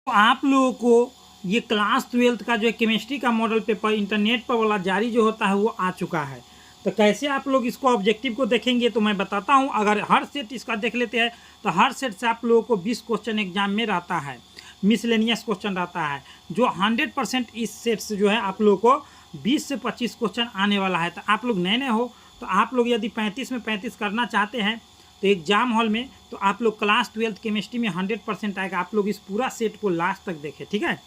तो आप लोगों को ये क्लास 12th का जो है केमिस्ट्री का मॉडल पेपर इंटरनेट पर वाला जारी जो होता है वो आ चुका है। तो कैसे आप लोग इसको ऑब्जेक्टिव को देखेंगे तो मैं बताता हूँ। अगर हर सेट इसका देख लेते हैं तो हर सेट से आप लोगों को 20 क्वेश्चन एग्जाम में रहता है, मिसलेनियस क्वेश्चन रहता है, जो 100% इस सेट से जो है आप लोगों को 20 से 25 क्वेश्चन आने वाला है। तो आप लोग नए नए हो तो आप लोग यदि 35 में 35 करना चाहते हैं तो एग्जाम हॉल में तो आप लोग क्लास 12th केमिस्ट्री में 100% आएगा। आप लोग इस पूरा सेट को लास्ट तक देखें, ठीक है।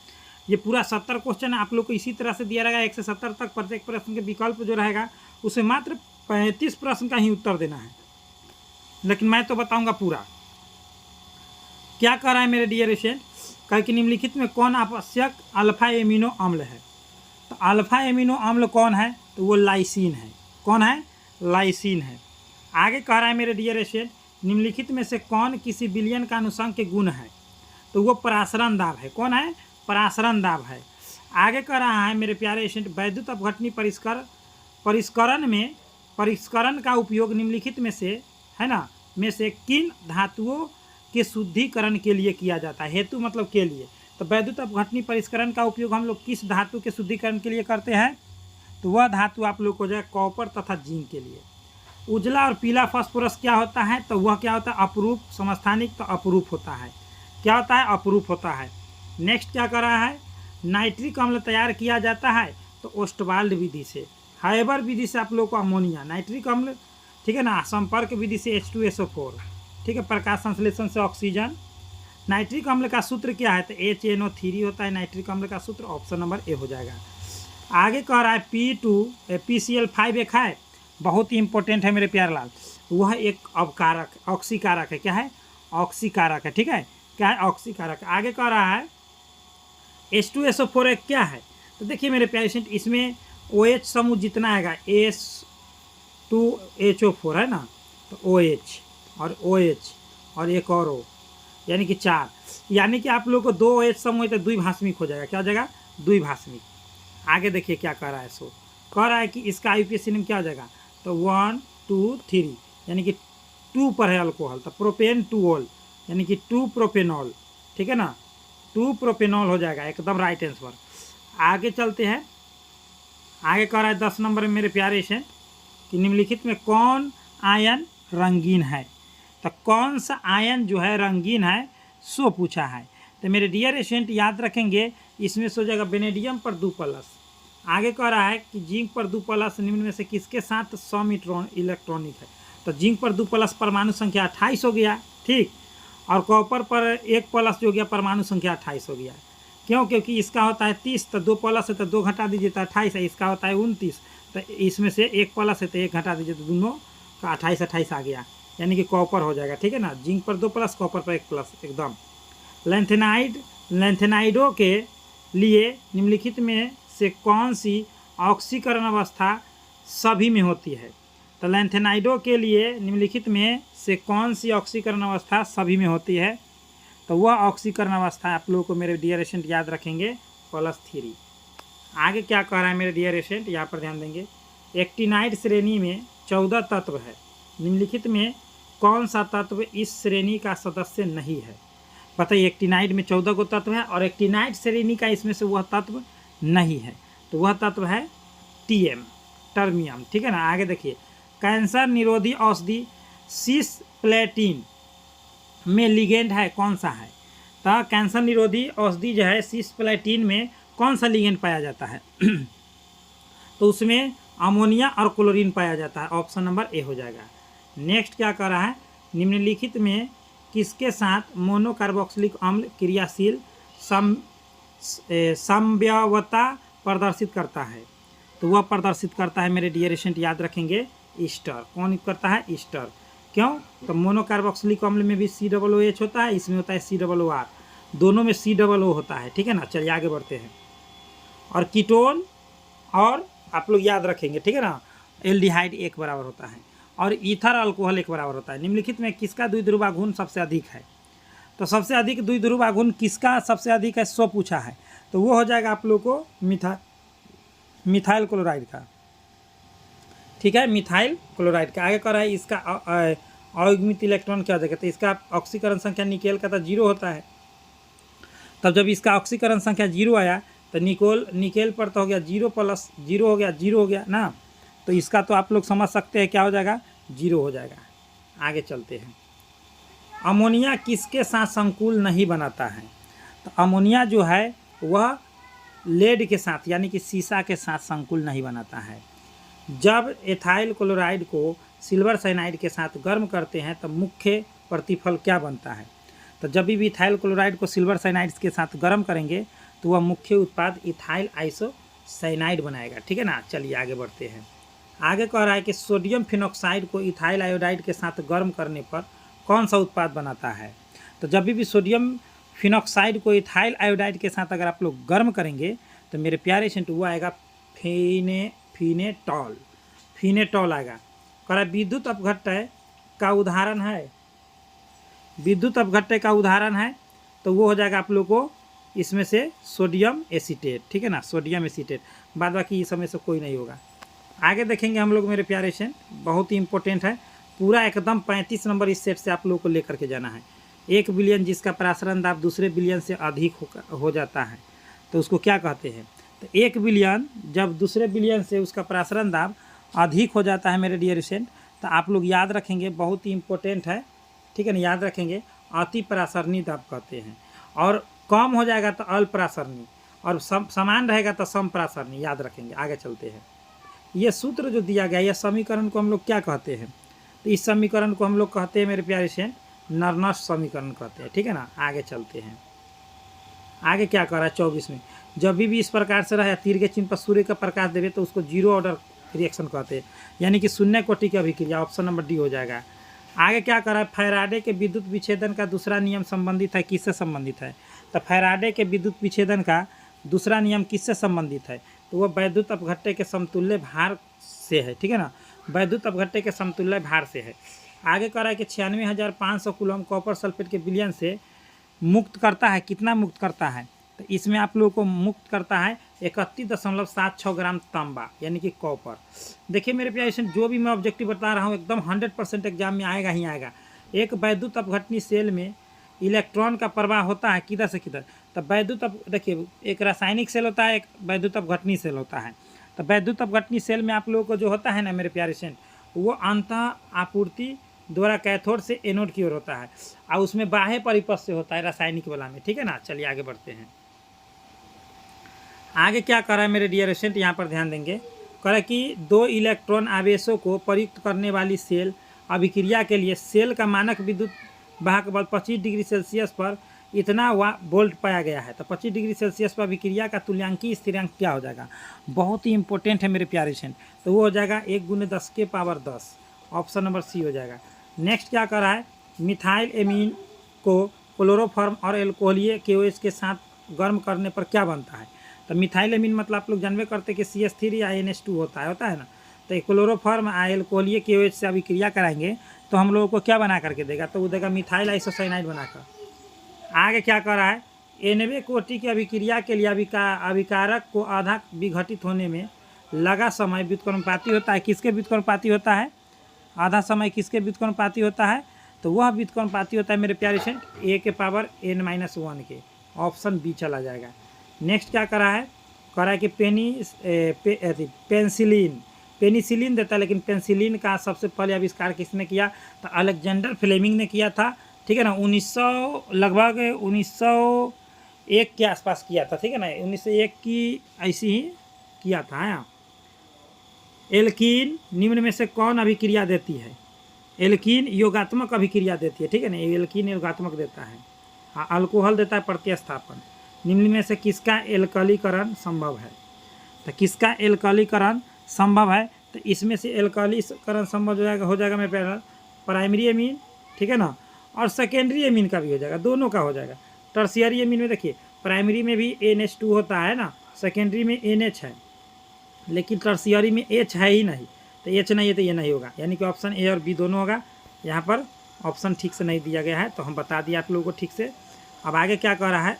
ये पूरा 70 क्वेश्चन आप लोग को इसी तरह से दिया रहेगा, 1 से 70 तक। प्रत्येक प्रश्न के विकल्प जो रहेगा उसे मात्र 35 प्रश्न का ही उत्तर देना है, लेकिन मैं तो बताऊंगा पूरा। क्या कर रहा है मेरे डियर स्टूडेंट, कह कि निम्नलिखित में कौन आवश्यक अल्फा एमिनो अम्ल है। तो अल्फा एमिनो अम्ल कौन है, तो वो लाइसिन है। कौन है, लाइसिन है। आगे कह रहा है मेरे डियर स्टूडेंट, निम्नलिखित में से कौन किसी विलयन का अनुषंग के गुण है, तो वो परासरण दाब है। कौन है, परासरण दाब है। आगे कह रहा है मेरे प्यारे स्टूडेंट, वैद्युत अपघटनी परिष्करण का उपयोग निम्नलिखित में से है ना में से किन धातुओं के शुद्धिकरण के लिए किया जाता है। हेतु मतलब के लिए। तो वैद्युत अपघटनी परिष्करण का उपयोग हम लोग किस धातु के शुद्धिकरण के लिए करते हैं, तो वह धातु आप लोग को जो है कॉपर तथा जिंक के लिए। उजला और पीला फास्फोरस क्या होता है, तो वह क्या होता है, अपरूप। समस्थानिक तो अपरूप होता है। क्या होता है, अपरूप होता है। नेक्स्ट क्या कर रहा है, नाइट्रिक अम्ल तैयार किया जाता है तो ओस्टवाल्ड विधि से। हाइबर विधि से आप लोग को अमोनिया, नाइट्रिक अम्ल, ठीक है ना। संपर्क विधि से H2SO4, ठीक है। प्रकाश संश्लेषण से ऑक्सीजन। नाइट्रिक अम्ल का सूत्र क्या है, तो HNO3 होता है नाइट्रिक अम्ल का सूत्र। ऑप्शन नंबर ए हो जाएगा। आगे कह रहा है PCl5 एक है, बहुत ही इंपॉर्टेंट है मेरे प्यारे लाल। वह एक अवकारक, ऑक्सीकारक है। क्या है, ऑक्सीकारक है, ठीक है। क्या है, ऑक्सीकारक। आगे कह रहा है H2SO4 एक क्या है, तो देखिए मेरे प्यारे स्टूडेंट, इसमें OH समूह जितना आएगा S2HO4 है ना, तो OH और OH और एक और O, यानी कि 4। यानी कि आप लोग को 2 OH समूह है तो द्विभाषमिक हो जाएगा। क्या हो जाएगा, द्विभाषमिक। आगे देखिए क्या कह रहा है, सो कह रहा है कि इसका IUPAC में क्या हो जाएगा, तो 1 2 3, यानी कि 2 पर है अल्कोहल, तो प्रोपेन 2 यानी कि 2 प्रोपेनॉल, ठीक है ना। 2 प्रोपेनॉल हो जाएगा, एकदम राइट आंसर। आगे चलते हैं। आगे कह रहा है 10 नंबर में मेरे प्यारे से कि निम्नलिखित में कौन आयन रंगीन है, तो कौन सा आयन जो है रंगीन है सो पूछा है। तो मेरे डियर स्टूडेंट याद रखेंगे, इसमें सो जाएगा वेनेडियम पर 2+। आगे कह रहा है कि जिंक पर 2+, निम्न में से किसके साथ सम इलेक्ट्रॉनिक है, तो जिंक पर 2+ परमाणु संख्या 28 हो गया, ठीक। और कॉपर पर 1+ जो हो गया परमाणु संख्या 28 हो गया। क्यों, क्योंकि इसका होता है 30, तो 2+ है तो 2 घटा दीजिए तो 28 है। इसका होता है 29, तो इसमें से 1+ है तो 1 घटा दीजिए तो दोनों का 28 आ गया, यानी कि कॉपर हो जाएगा, ठीक है ना। जिंक पर 2+, कॉपर पर 1+, एकदम। लैंथेनाइडों के लिए निम्नलिखित में से कौन सी ऑक्सीकरण अवस्था सभी में होती है, तो लैंथेनाइडों के लिए निम्नलिखित में से कौन सी ऑक्सीकरण अवस्था सभी में होती है, तो वह ऑक्सीकरण अवस्था आप लोगों को मेरे डियर स्टूडेंट याद रखेंगे +3। आगे क्या कह रहा है मेरे डियर स्टूडेंट, यहाँ पर ध्यान देंगे। एक्टिनाइड श्रेणी में 14 तत्व है, निम्नलिखित में कौन सा तत्व इस श्रेणी का सदस्य नहीं है। बताइए, एक्टिनाइड में 14 को तत्व है और एक्टिनाइड श्रेणी का इसमें से वह तत्व नहीं है, तो वह तत्व है टर्मियम, ठीक है ना। आगे देखिए, कैंसर निरोधी औषधि सिस्प्लेटिन में लिगेंड है कौन सा है, तो कैंसर निरोधी औषधि जो है सिस्प्लेटिन में कौन सा लिगेंड पाया जाता है तो उसमें अमोनिया और क्लोरीन पाया जाता है। ऑप्शन नंबर ए हो जाएगा। नेक्स्ट क्या कर रहा है, निम्नलिखित में किसके साथ मोनोकार्बोक्सिलिक अम्ल क्रियाशील संव्यवता प्रदर्शित करता है, तो वह प्रदर्शित करता है मेरे डियर स्टूडेंट याद रखेंगे ईस्टर। कौन करता है, ईस्टर। क्यों, तो मोनोकार्बोक्सिलिक अम्ल में भी COOH होता है, इसमें होता है COOR, दोनों में COO होता है, ठीक है ना। चलिए आगे बढ़ते हैं। और कीटोन और आप लोग याद रखेंगे, ठीक है ना, एल्डिहाइड 1 बराबर होता है और ईथर अल्कोहल 1 बराबर होता है। निम्नलिखित में किसका द्विध्रुवा गुण सबसे अधिक है, तो सबसे अधिक द्विध्रुवा गुण किसका सबसे अधिक है सो पूछा है, तो वो हो जाएगा आप लोग को मिथाइल क्लोराइड का, ठीक है, मिथाइल क्लोराइड का। आगे कर रहा है इसका अयुग्मित इलेक्ट्रॉन क्या हो जाएगा, तो इसका ऑक्सीकरण संख्या निकेल का तो 0 होता है, तब जब इसका ऑक्सीकरण संख्या 0 आया तो निकेल पर तो हो गया 0 + 0 हो गया, 0 हो गया ना। तो इसका तो आप लोग समझ सकते हैं क्या हो जाएगा, 0 हो जाएगा। आगे चलते हैं। अमोनिया किसके साथ संकुल नहीं बनाता है? तो अमोनिया जो है वह लेड के साथ यानी कि सीसा के साथ संकुल नहीं बनाता है। जब एथाइल क्लोराइड को सिल्वर साइनाइड के साथ गर्म करते हैं तब मुख्य प्रतिफल क्या बनता है? तो जब भी इथाइल क्लोराइड को सिल्वर साइनाइड के साथ गर्म करेंगे तो वह मुख्य उत्पाद इथाइल आइसोसाइनाइड बनाएगा। ठीक है ना। चलिए आगे बढ़ते हैं। आगे कह रहा है कि सोडियम फिनॉक्साइड को इथाइल आयोडाइड के साथ गर्म करने पर कौन सा उत्पाद बनाता है? तो जब भी सोडियम फिनॉक्साइड को इथाइल आयोडाइड के साथ अगर आप लोग गर्म करेंगे तो मेरे प्यारे सेंट वो आएगा फिनेटॉल आएगा। कह रहा विद्युत अपघट्य का उदाहरण है, विद्युत अपघट्य का उदाहरण है तो वो हो जाएगा आप लोग को इसमें से सोडियम एसीटेट। ठीक है ना, सोडियम एसीटेट। बाद बाकी इस समय से कोई नहीं होगा। आगे देखेंगे हम लोग मेरे प्यारे सेंट, बहुत ही इंपॉर्टेंट है, पूरा एकदम 35 नंबर इस सेट से आप लोगों को लेकर के जाना है। 1 बिलियन जिसका प्रसारण दाब दूसरे बिलियन से अधिक हो जाता है तो उसको क्या कहते हैं? तो 1 बिलियन जब दूसरे बिलियन से उसका प्रसारण दाब अधिक हो जाता है मेरे डियर स्टूडेंट, तो आप लोग याद रखेंगे, बहुत ही इंपॉर्टेंट है। ठीक है ना, याद रखेंगे, अति प्रसारणी दाब कहते हैं। और कम हो जाएगा तो अल्परासरणी, और समान रहेगा तो समप्रासरणी, याद रखेंगे। आगे चलते हैं। ये सूत्र जो दिया गया, यह समीकरण को हम लोग क्या कहते हैं? तो इस समीकरण को हम लोग कहते हैं मेरे प्यारे से नर्नस समीकरण कहते हैं। ठीक है ना। आगे चलते हैं। आगे क्या कह रहा है 24 में, जब भी इस प्रकार से रहे तीर के चिन्ह पर सूर्य का प्रकाश देवे तो उसको जीरो ऑर्डर रिएक्शन कहते हैं, यानी कि शून्य कोटि की अभिक्रिया। ऑप्शन नंबर डी हो जाएगा। आगे क्या कर रहा है, फैराडे के विद्युत विच्छेदन का दूसरा नियम संबंधित है, किससे संबंधित है? तो फैराडे के विद्युत विच्छेदन का दूसरा नियम किससे संबंधित है? तो वह वैद्युत अपघट्य के समतुल्य भार से है। ठीक है ना, वैद्युत अपघट्य के समतुल्य भार से है। आगे कह रहा है कि 96,500 कूलम कॉपर सल्फेट के विलयन से मुक्त करता है। कितना मुक्त करता है? तो इसमें आप लोगों को मुक्त करता है 31.76 ग्राम तांबा, यानी कि कॉपर। देखिए मेरे प्यारे, जो भी मैं ऑब्जेक्टिव बता रहा हूँ एकदम 100% एग्जाम में आएगा ही आएगा। एक वैद्युत अपघटनी सेल में इलेक्ट्रॉन का प्रवाह होता है किधर से किधर? तो वैद्युत देखिए, एक रासायनिक सेल होता है, एक वैद्युत अपघटनी सेल होता है। तो वैद्युत अपघटनी सेल में आप लोगों को जो होता है ना मेरे प्यारे सेंट, वो अंतः आपूर्ति द्वारा कैथोड से एनोड की ओर होता है, और उसमें बाह्य परिपथ से होता है रासायनिक वाला में। ठीक है ना। चलिए आगे बढ़ते हैं। आगे क्या कर रहा है मेरे डियर स्टूडेंट, यहाँ पर ध्यान देंगे। कह रहा है कि 2 इलेक्ट्रॉन आवेशों को प्रयुक्त करने वाली सेल अभिक्रिया के लिए सेल का मानक विद्युत वाहक बल 25 डिग्री सेल्सियस पर इतना वोल्ट पाया गया है। तो 25 डिग्री सेल्सियस पर अभिक्रिया का तुल्यांकीय स्थिरांक क्या हो जाएगा? बहुत ही इंपॉर्टेंट है मेरे प्यारे स्टूडेंट। तो वो हो जाएगा 1 × 10⁻10। ऑप्शन नंबर सी हो जाएगा। नेक्स्ट क्या कर रहा है, मिथाइल एमीन को क्लोरोफॉर्म और एल्कोहलीय KOH के साथ गर्म करने पर क्या बनता है? तो मिथाइल एमीन मतलब आप लोग जानबे करते कि CH3 या NH2 होता है ना। तो क्लोरोफॉर्म एल्कोहलीय KOH से अभिक्रिया कराएंगे तो हम लोगों को क्या बना करके देगा? तो वो देगा मिथाइल आइसोसाइनाइड बनाकर। आगे क्या कर रहा है, 90 कोटि की अभिक्रिया के लिए अभिकारक को आधा विघटित होने में लगा समय व्युत्क्रमपाती होता है। किसके व्युत्क्रमपाती होता है? आधा समय किसके व्युत्क्रमपाती होता है? तो वह व्युत्क्रमपाती होता है मेरे प्यारे से A⁻n-1 के। ऑप्शन बी चला जाएगा। नेक्स्ट क्या करा है, करा है कि पेनिसिलिन देता है, लेकिन पेनिसिलिन का सबसे पहले आविष्कार किसने किया? तो अलेक्जेंडर फ्लेमिंग ने किया था। ठीक है ना, 1901 के आसपास किया था। ठीक है ना, 1901 की ऐसी ही किया था। हाँ। एल्कीन निम्न में से कौन अभिक्रिया देती है? एल्कीन योगात्मक अभिक्रिया देती है। ठीक है ना, एल्कीन योगात्मक देता है। हाँ, अल्कोहल देता है प्रतिस्थापन। निम्न में से किसका एल्कलीकरण संभव है? तो किसका एल्कलीकरण संभव है? तो इसमें से एल्कलीकरण संभव हो जाएगा मेरे प्यारे प्राइमरी एमीन। ठीक है ना, और सेकेंडरी एमीन का भी हो जाएगा, दोनों का हो जाएगा। टर्शियरी एमीन में देखिए, प्राइमरी में भी NH2 होता है ना, सेकेंडरी में NH है, लेकिन टर्शियरी में H है ही नहीं। तो H नहीं है तो ये नहीं होगा, यानी कि ऑप्शन ए और बी दोनों होगा। यहाँ पर ऑप्शन ठीक से नहीं दिया गया है, तो हम बता दिया आप लोगों को ठीक से। अब आगे क्या कह रहा है,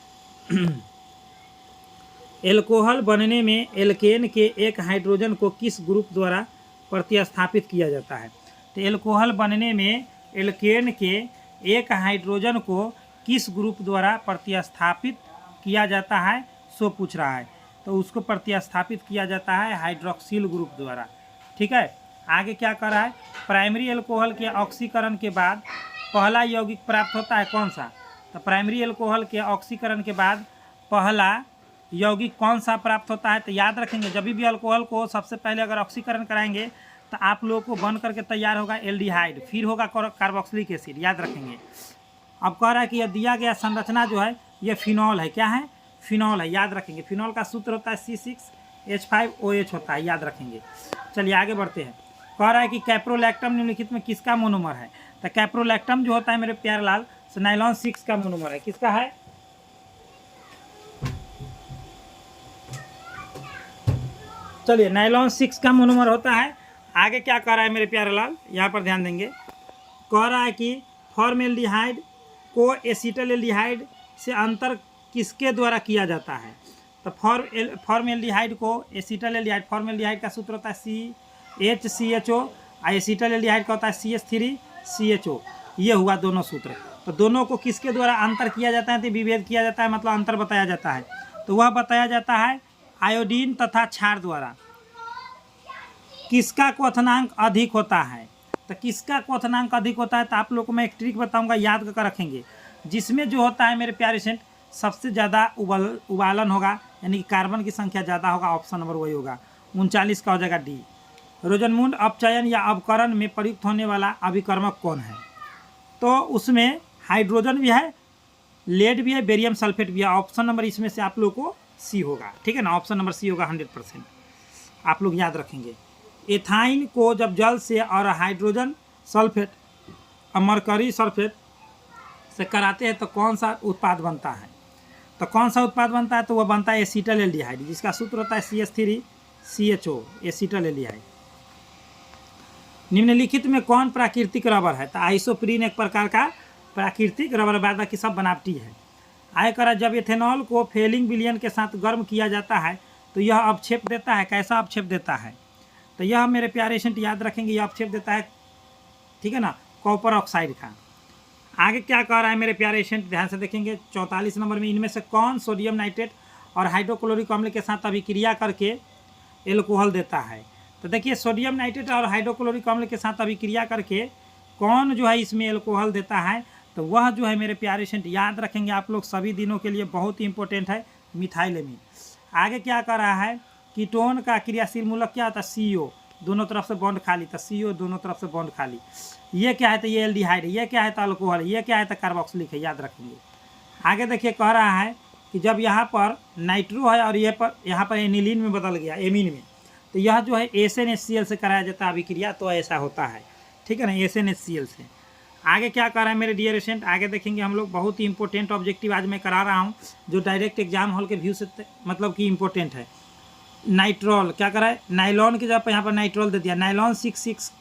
एल्कोहल बनने में एल्केन के एक हाइड्रोजन को किस ग्रुप द्वारा प्रतिस्थापित किया जाता है? तो एल्कोहल बनने में एल्केन के एक हाइड्रोजन को किस ग्रुप द्वारा प्रतिस्थापित किया जाता है सो पूछ रहा है, तो उसको प्रतिस्थापित किया जाता है हाइड्रोक्सिल ग्रुप द्वारा। ठीक है, आगे क्या कर रहा है, प्राइमरी एल्कोहल के ऑक्सीकरण के बाद पहला यौगिक प्राप्त होता है कौन सा, तो प्राइमरी एल्कोहल के ऑक्सीकरण के बाद पहला यौगिक कौन सा प्राप्त होता है, तो याद रखेंगे जब भी अल्कोहल को सबसे पहले अगर ऑक्सीकरण कराएंगे तो आप लोगों को बन करके तैयार होगा एल्डिहाइड, फिर होगा कार्बोक्सिलिक एसिड, याद रखेंगे। अब कह रहा है कि यह दिया गया संरचना जो है ये फिनॉल है, क्या है, फिनॉल है, याद रखेंगे। फिनॉल का सूत्र होता है C6H5OH होता है, याद रखेंगे। चलिए आगे बढ़ते हैं। कह रहा है कि कैप्रोलैक्टम निम्नलिखित में किसका मोनोमर है, तो कैप्रोलैक्टम जो होता है मेरे प्यारे लाल नाइलॉन 6 का मोनोमर है, किसका है, चलिए नाइलॉन 6 का मोनोमर होता है। आगे क्या कह रहा है मेरे प्यारे लाल, यहाँ पर ध्यान देंगे। कह रहा है कि फॉर्मेल्डिहाइड को एसिटाल्डिहाइड से अंतर किसके द्वारा किया जाता है, तो फॉर्मेल्डिहाइड को एसिटाल्डिहाइड, फॉर्मेल्डिहाइड का सूत्र होता है CHCHO और एसिटाल्डिहाइड का होता है CH3CHO, ये हुआ दोनों सूत्र। तो दोनों को किसके द्वारा अंतर किया जाता है, तो विभेद किया जाता है, मतलब अंतर बताया जाता है, तो वह बताया जाता है आयोडीन तथा क्षार द्वारा। किसका क्वथनांक अधिक होता है, तो किसका क्वथनांक अधिक होता है, तो आप लोग को मैं एक ट्रिक बताऊंगा, याद कर रखेंगे। जिसमें जो होता है मेरे प्यारे सेंट सबसे ज़्यादा उबालन होगा, यानी कि कार्बन की संख्या ज़्यादा होगा, ऑप्शन नंबर वही होगा, 39 का हो जाएगा डी। रोजनमूड अपचयन या अवकरण में प्रयुक्त होने वाला अभिकर्मक कौन है, तो उसमें हाइड्रोजन भी है, लेड भी है, बेरियम सल्फेट भी है, ऑप्शन नंबर इसमें से आप लोग को सी होगा, ठीक है ना, ऑप्शन नंबर सी होगा 100%, आप लोग याद रखेंगे। एथाइन को जब जल से और हाइड्रोजन सल्फेट और मरकरी सल्फेट से कराते हैं तो कौन सा उत्पाद बनता है, तो कौन सा उत्पाद बनता है, तो वह बनता है एसिटाल्डिहाइड, जिसका सूत्र होता है CH3CHO, एसिटाल्डिहाइड। निम्नलिखित में कौन प्राकृतिक रबर है, तो आइसोप्रीन एक प्रकार का प्राकृतिक रबर, बाद की सब बनावटी है। आय करा जब एथेनॉल को फेलिंग विलयन के साथ गर्म किया जाता है तो यह अवक्षेप देता है, कैसा अवक्षेप देता है, तो यह मेरे प्यारे सेंट याद रखेंगे, यह अवक्षेप देता है, ठीक है ना, कॉपर ऑक्साइड का। आगे क्या कह रहा है मेरे प्यारे सेंट, ध्यान से देखेंगे 44 नंबर में, इनमें से कौन सोडियम नाइट्रेट और हाइड्रोक्लोरिक अम्ल के साथ अभिक्रिया करके एल्कोहल देता है, तो देखिए सोडियम नाइट्रेट और हाइड्रोक्लोरिक अम्ल के साथ अभिक्रिया करके कौन जो है इसमें एल्कोहल देता है, तो वह जो है मेरे प्यारे सेंट याद रखेंगे आप लोग सभी दिनों के लिए, बहुत ही इंपॉर्टेंट है, मिथाइलेमीन। आगे क्या कर रहा है, कीटोन का क्रियाशील मूलक क्या होता है, CO, दोनों तरफ से बॉन्ड खाली, तो CO दोनों तरफ से बॉन्ड खाली। ये क्या है, तो ये एल्डिहाइड है, ये क्या है, तो अल्कोहल, ये क्या है, तो कार्बोक्सिलिक है, याद रखेंगे। आगे देखिए कह रहा है कि जब यहाँ पर नाइट्रो है और ये पर यहाँ पर एनिलीन में बदल गया, एमीन में, तो यह जो है SnHCl से कराया जाता है अभिक्रिया, तो ऐसा होता है, ठीक है ना, SnHCl से। आगे क्या कर रहा है मेरे डियर स्टूडेंट, आगे देखेंगे हम लोग, बहुत ही इंपॉर्टेंट ऑब्जेक्टिव आज मैं करा रहा हूँ, जो डायरेक्ट एग्जाम हॉल के व्यू से मतलब कि इंपॉर्टेंट है। नाइट्रोल क्या करा है, नाइलॉन की जगह पर यहाँ पर नाइट्रोल दे दिया। नाइलॉन 66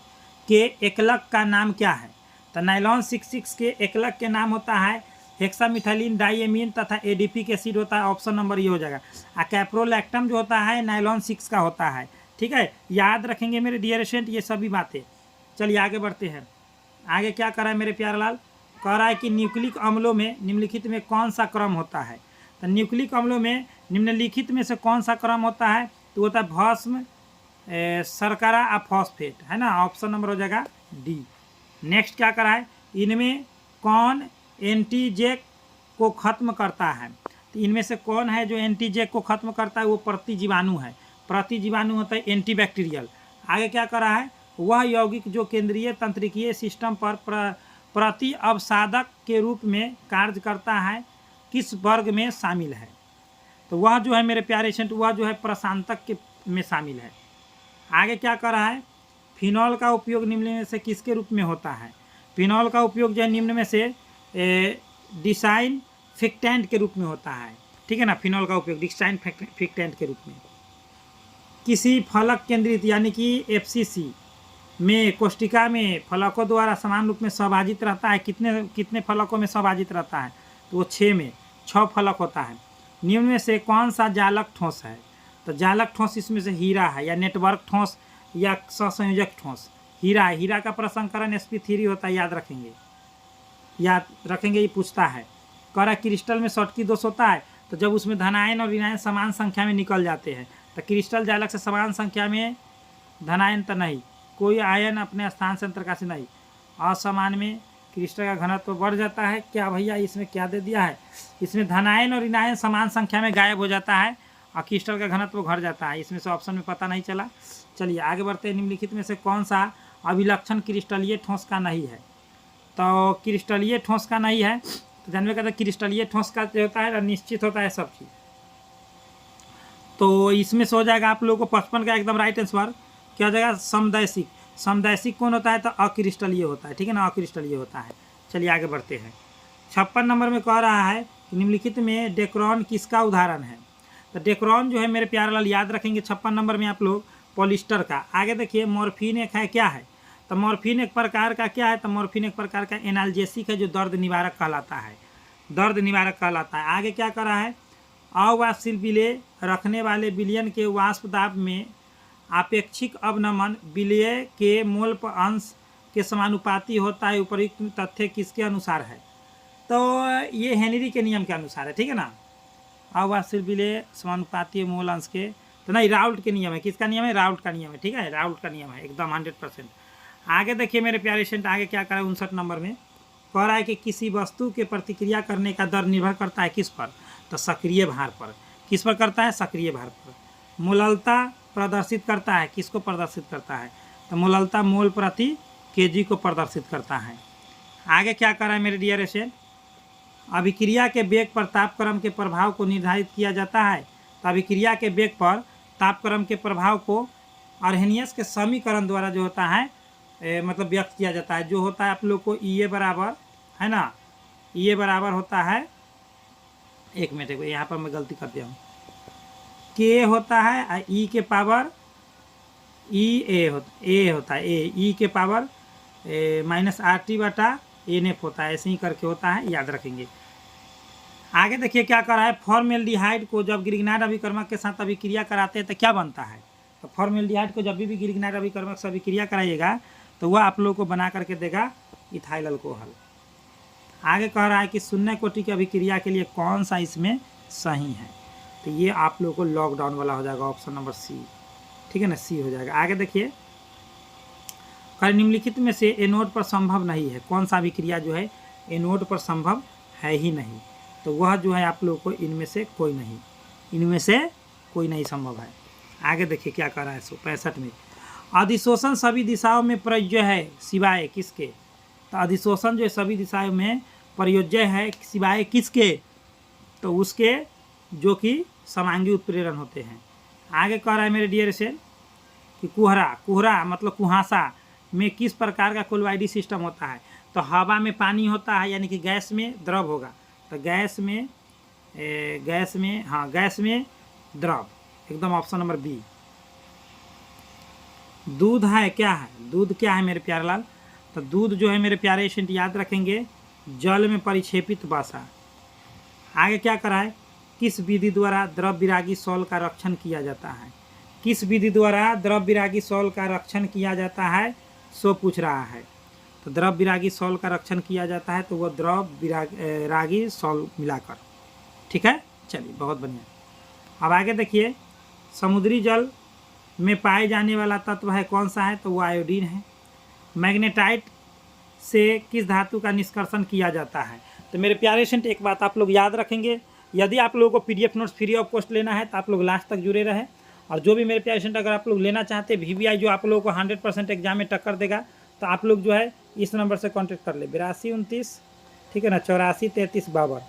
के एकलक का नाम क्या है, तो नाइलॉन 66 के एकलक के नाम होता है हेक्सामिथाइलिन डाइएमीन तथा एडिपिक एसिड होता है, ऑप्शन नंबर ये हो जाएगा। और कैप्रोलैक्टम जो होता है नाइलॉन 6 का होता है, ठीक है, याद रखेंगे मेरे डियर स्टूडेंट ये सभी बातें। चलिए आगे बढ़ते हैं। आगे क्या कर रहा है मेरे प्यारे लाल, कह रहा है कि न्यूक्लिक अम्लों में निम्नलिखित में कौन सा क्रम होता है, तो न्यूक्लिक अम्लों में निम्नलिखित में से कौन सा क्रम होता है, तो होता है भस्म, शर्करा और फॉस्फेट, है ना, ऑप्शन नंबर हो जाएगा डी। नेक्स्ट क्या कर रहा है, इनमें कौन एंटीजेक को खत्म करता है, तो इनमें से कौन है जो एंटीजेक को खत्म करता है, वो प्रतिजीवाणु है, प्रतिजीवाणु होता है एंटीबैक्टीरियल। आगे क्या कर रहा है, वह यौगिक जो केंद्रीय तंत्रिकीय सिस्टम पर प्रति अवसादक के रूप में कार्य करता है किस वर्ग में शामिल है, तो वह जो है मेरे प्यारे स्टूडेंट वह जो है प्रशांतक के में शामिल है। आगे क्या कर रहा है, फिनॉल का उपयोग निम्न में से किसके रूप में होता है, फिनॉल का उपयोग जो है निम्न में से डिसाइनफिक्टेंट के रूप में होता है, ठीक है ना, फिनॉल का उपयोग डिसाइनफिक्टेंट के रूप में। किसी फलक केंद्रित यानी कि FCC में कोष्टिका में फलकों द्वारा समान रूप में सहभाजित रहता है, कितने फलकों में सहभाजित रहता है, तो वो 6 में 6 फलक होता है। निम्न में से कौन सा जालक ठोस है, तो जालक ठोस इसमें से हीरा है, या नेटवर्क ठोस या सहसंयोजक ठोस, हीरा है। हीरा का प्रसंकरण sp3 होता है, याद रखेंगे, ये पूछता है। करा क्रिस्टल में शॉटकी दोष होता है, तो जब उसमें धनायन और ऋणायन समान संख्या में निकल जाते हैं, तो क्रिस्टल जालक से समान संख्या में धनायन तो नहीं, कोई आयन अपने स्थान से अंतर्काशी नहीं, असमान में क्रिस्टल का घनत्व बढ़ जाता है। क्या भैया इसमें क्या दे दिया है, इसमें धनायन और ऋणायन समान संख्या में गायब हो जाता है और क्रिस्टल का घनत्व घट जाता है। इसमें से ऑप्शन में पता नहीं चला। चलिए आगे बढ़ते हैं। निम्नलिखित में से कौन सा अभिलक्षण क्रिस्टलीय ठोस का नहीं है? तो क्रिस्टलीय ठोस का नहीं है तो जानवे कहते हैं क्रिस्टलीय ठोस का जो होता है निश्चित होता है सब चीज़। तो इसमें से हो जाएगा आप लोगों को 55 का एकदम राइट आंसर क्या हो जाएगा, समदैशिक। समदैशिक कौन होता है, तो अक्रिस्टलीय होता है, ठीक है ना, अक्रिस्टलीय होता है। चलिए आगे बढ़ते हैं। 56 नंबर में कह रहा है कि निम्नलिखित में डेक्रोन किसका उदाहरण है? तो डेक्रोन जो है मेरे प्यारे लाल याद रखेंगे 56 नंबर में आप लोग पॉलिस्टर का। आगे देखिए मॉर्फिन एक है, क्या है, तो मॉर्फिन एक प्रकार का क्या है, तो मॉर्फिन एक प्रकार का एनाल्जेसिक है जो दर्द निवारक कहलाता है, दर्द निवारक कहलाता है। आगे क्या करा है, अवाष्पशील विलेय रखने वाले विलयन के वाष्प दाब में आपेक्षिक अवनमन विलेय के मोल पर अंश के समानुपाती होता है। उपयुक्त तथ्य किसके अनुसार है? तो ये हेनरी के नियम के अनुसार है, ठीक है ना। अवाष्पशील विलेय समानुपाती मोल अंश के, तो नहीं, राउल्ट के नियम है। किसका नियम है? राउल्ट का नियम है, ठीक है, राउल्ट का नियम है एकदम 100%। आगे देखिए मेरे प्यारे स्टूडेंट, आगे क्या करा है 59 नंबर में कह रहा है कि किसी वस्तु के प्रतिक्रिया करने का दर निर्भर करता है किस पर? तो सक्रिय भार पर। किस पर करता है? सक्रिय भार पर। मोललता प्रदर्शित करता है, किसको प्रदर्शित करता है? तो मोललता मोल प्रति केजी को प्रदर्शित करता है। आगे क्या कर रहा है मेरे डियर स्टूडेंट, अभिक्रिया के वेग पर तापक्रम के प्रभाव को निर्धारित किया जाता है। तो अभिक्रिया के वेग पर तापक्रम के प्रभाव को अर्हेनियस के समीकरण द्वारा जो होता है मतलब व्यक्त किया जाता है। जो होता है आप लोग को ई ए बराबर है ना, ई ए बराबर होता है, एक मिनट को यहाँ पर मैं गलती कर दिया हूँ, के होता है ई के पावर ई ए होता है ए ई के पावर -RT बटा NF होता है, ऐसे ही करके होता है, याद रखेंगे। आगे देखिए क्या कर रहा है, फॉर्मेल्डिहाइड को जब ग्रिग्नाइड अभिकर्मक के साथ अभिक्रिया कराते हैं तो क्या बनता है? तो फॉर्मेल्डिहाइड को जब भी ग्रिग्नाइड अभिकर्मक से अभिक्रिया कराइएगा तो वह आप लोगों को बना करके देगा इथाइल अल्कोहल। आगे कह रहा है कि शून्य कोटि की अभिक्रिया के लिए कौन सा इसमें सही है? तो ये आप लोगों को लॉकडाउन वाला हो जाएगा, ऑप्शन नंबर सी, ठीक है ना, सी हो जाएगा। आगे देखिए, निम्नलिखित में से एनोड पर संभव नहीं है, कौन सा अभिक्रिया जो है एनोड पर संभव है ही नहीं? तो वह जो है आप लोगों को इनमें से कोई नहीं, इनमें से कोई नहीं संभव है। आगे देखिए क्या कर रहा है 165 में, अधिशोषण सभी दिशाओं में प्रयोज्य है सिवाय किसके? तो अधिशोषण जो सभी दिशाओं में प्रयोज्य है सिवाय किसके? तो उसके जो कि समांगी उत्प्रेरण होते हैं। आगे कह रहा है मेरे डियर से कि कुहरा मतलब कुहासा में किस प्रकार का कोलॉइडी सिस्टम होता है? तो हवा में पानी होता है, यानी कि गैस में द्रव होगा। तो गैस में द्रव, एकदम ऑप्शन नंबर बी। दूध है, क्या है दूध, क्या है मेरे प्यारे लाल? तो दूध जो है मेरे प्यारे स्टूडेंट याद रखेंगे जल में परिक्षेपित वसा। आगे क्या करा है, किस विधि द्वारा द्रव विरागी सॉल का रक्षण किया जाता है? किस विधि द्वारा द्रव विरागी सॉल का रक्षण किया जाता है सो पूछ रहा है। तो द्रव विरागी सॉल का रक्षण किया जाता है तो वह द्रव विरागी सॉल मिलाकर, ठीक है। चलिए बहुत बढ़िया। अब आगे देखिए, समुद्री जल में पाए जाने वाला तत्व है कौन सा है? तो वो आयोडीन है। मैग्नेटाइट से किस धातु का निष्कर्षण किया जाता है? तो मेरे प्यारे स्टूडेंट एक बात आप लोग याद रखेंगे, यदि आप लोगों को PDF notes free of cost लेना है तो आप लोग लास्ट तक जुड़े रहें। और जो भी मेरे प्यारे स्टूडेंट अगर आप लोग लेना चाहते हैं VVI जो आप लोगों को 100% एग्जाम में टक्कर देगा, तो आप लोग जो है इस नंबर से कॉन्टेक्ट कर ले 8229, ठीक है ना, 843352।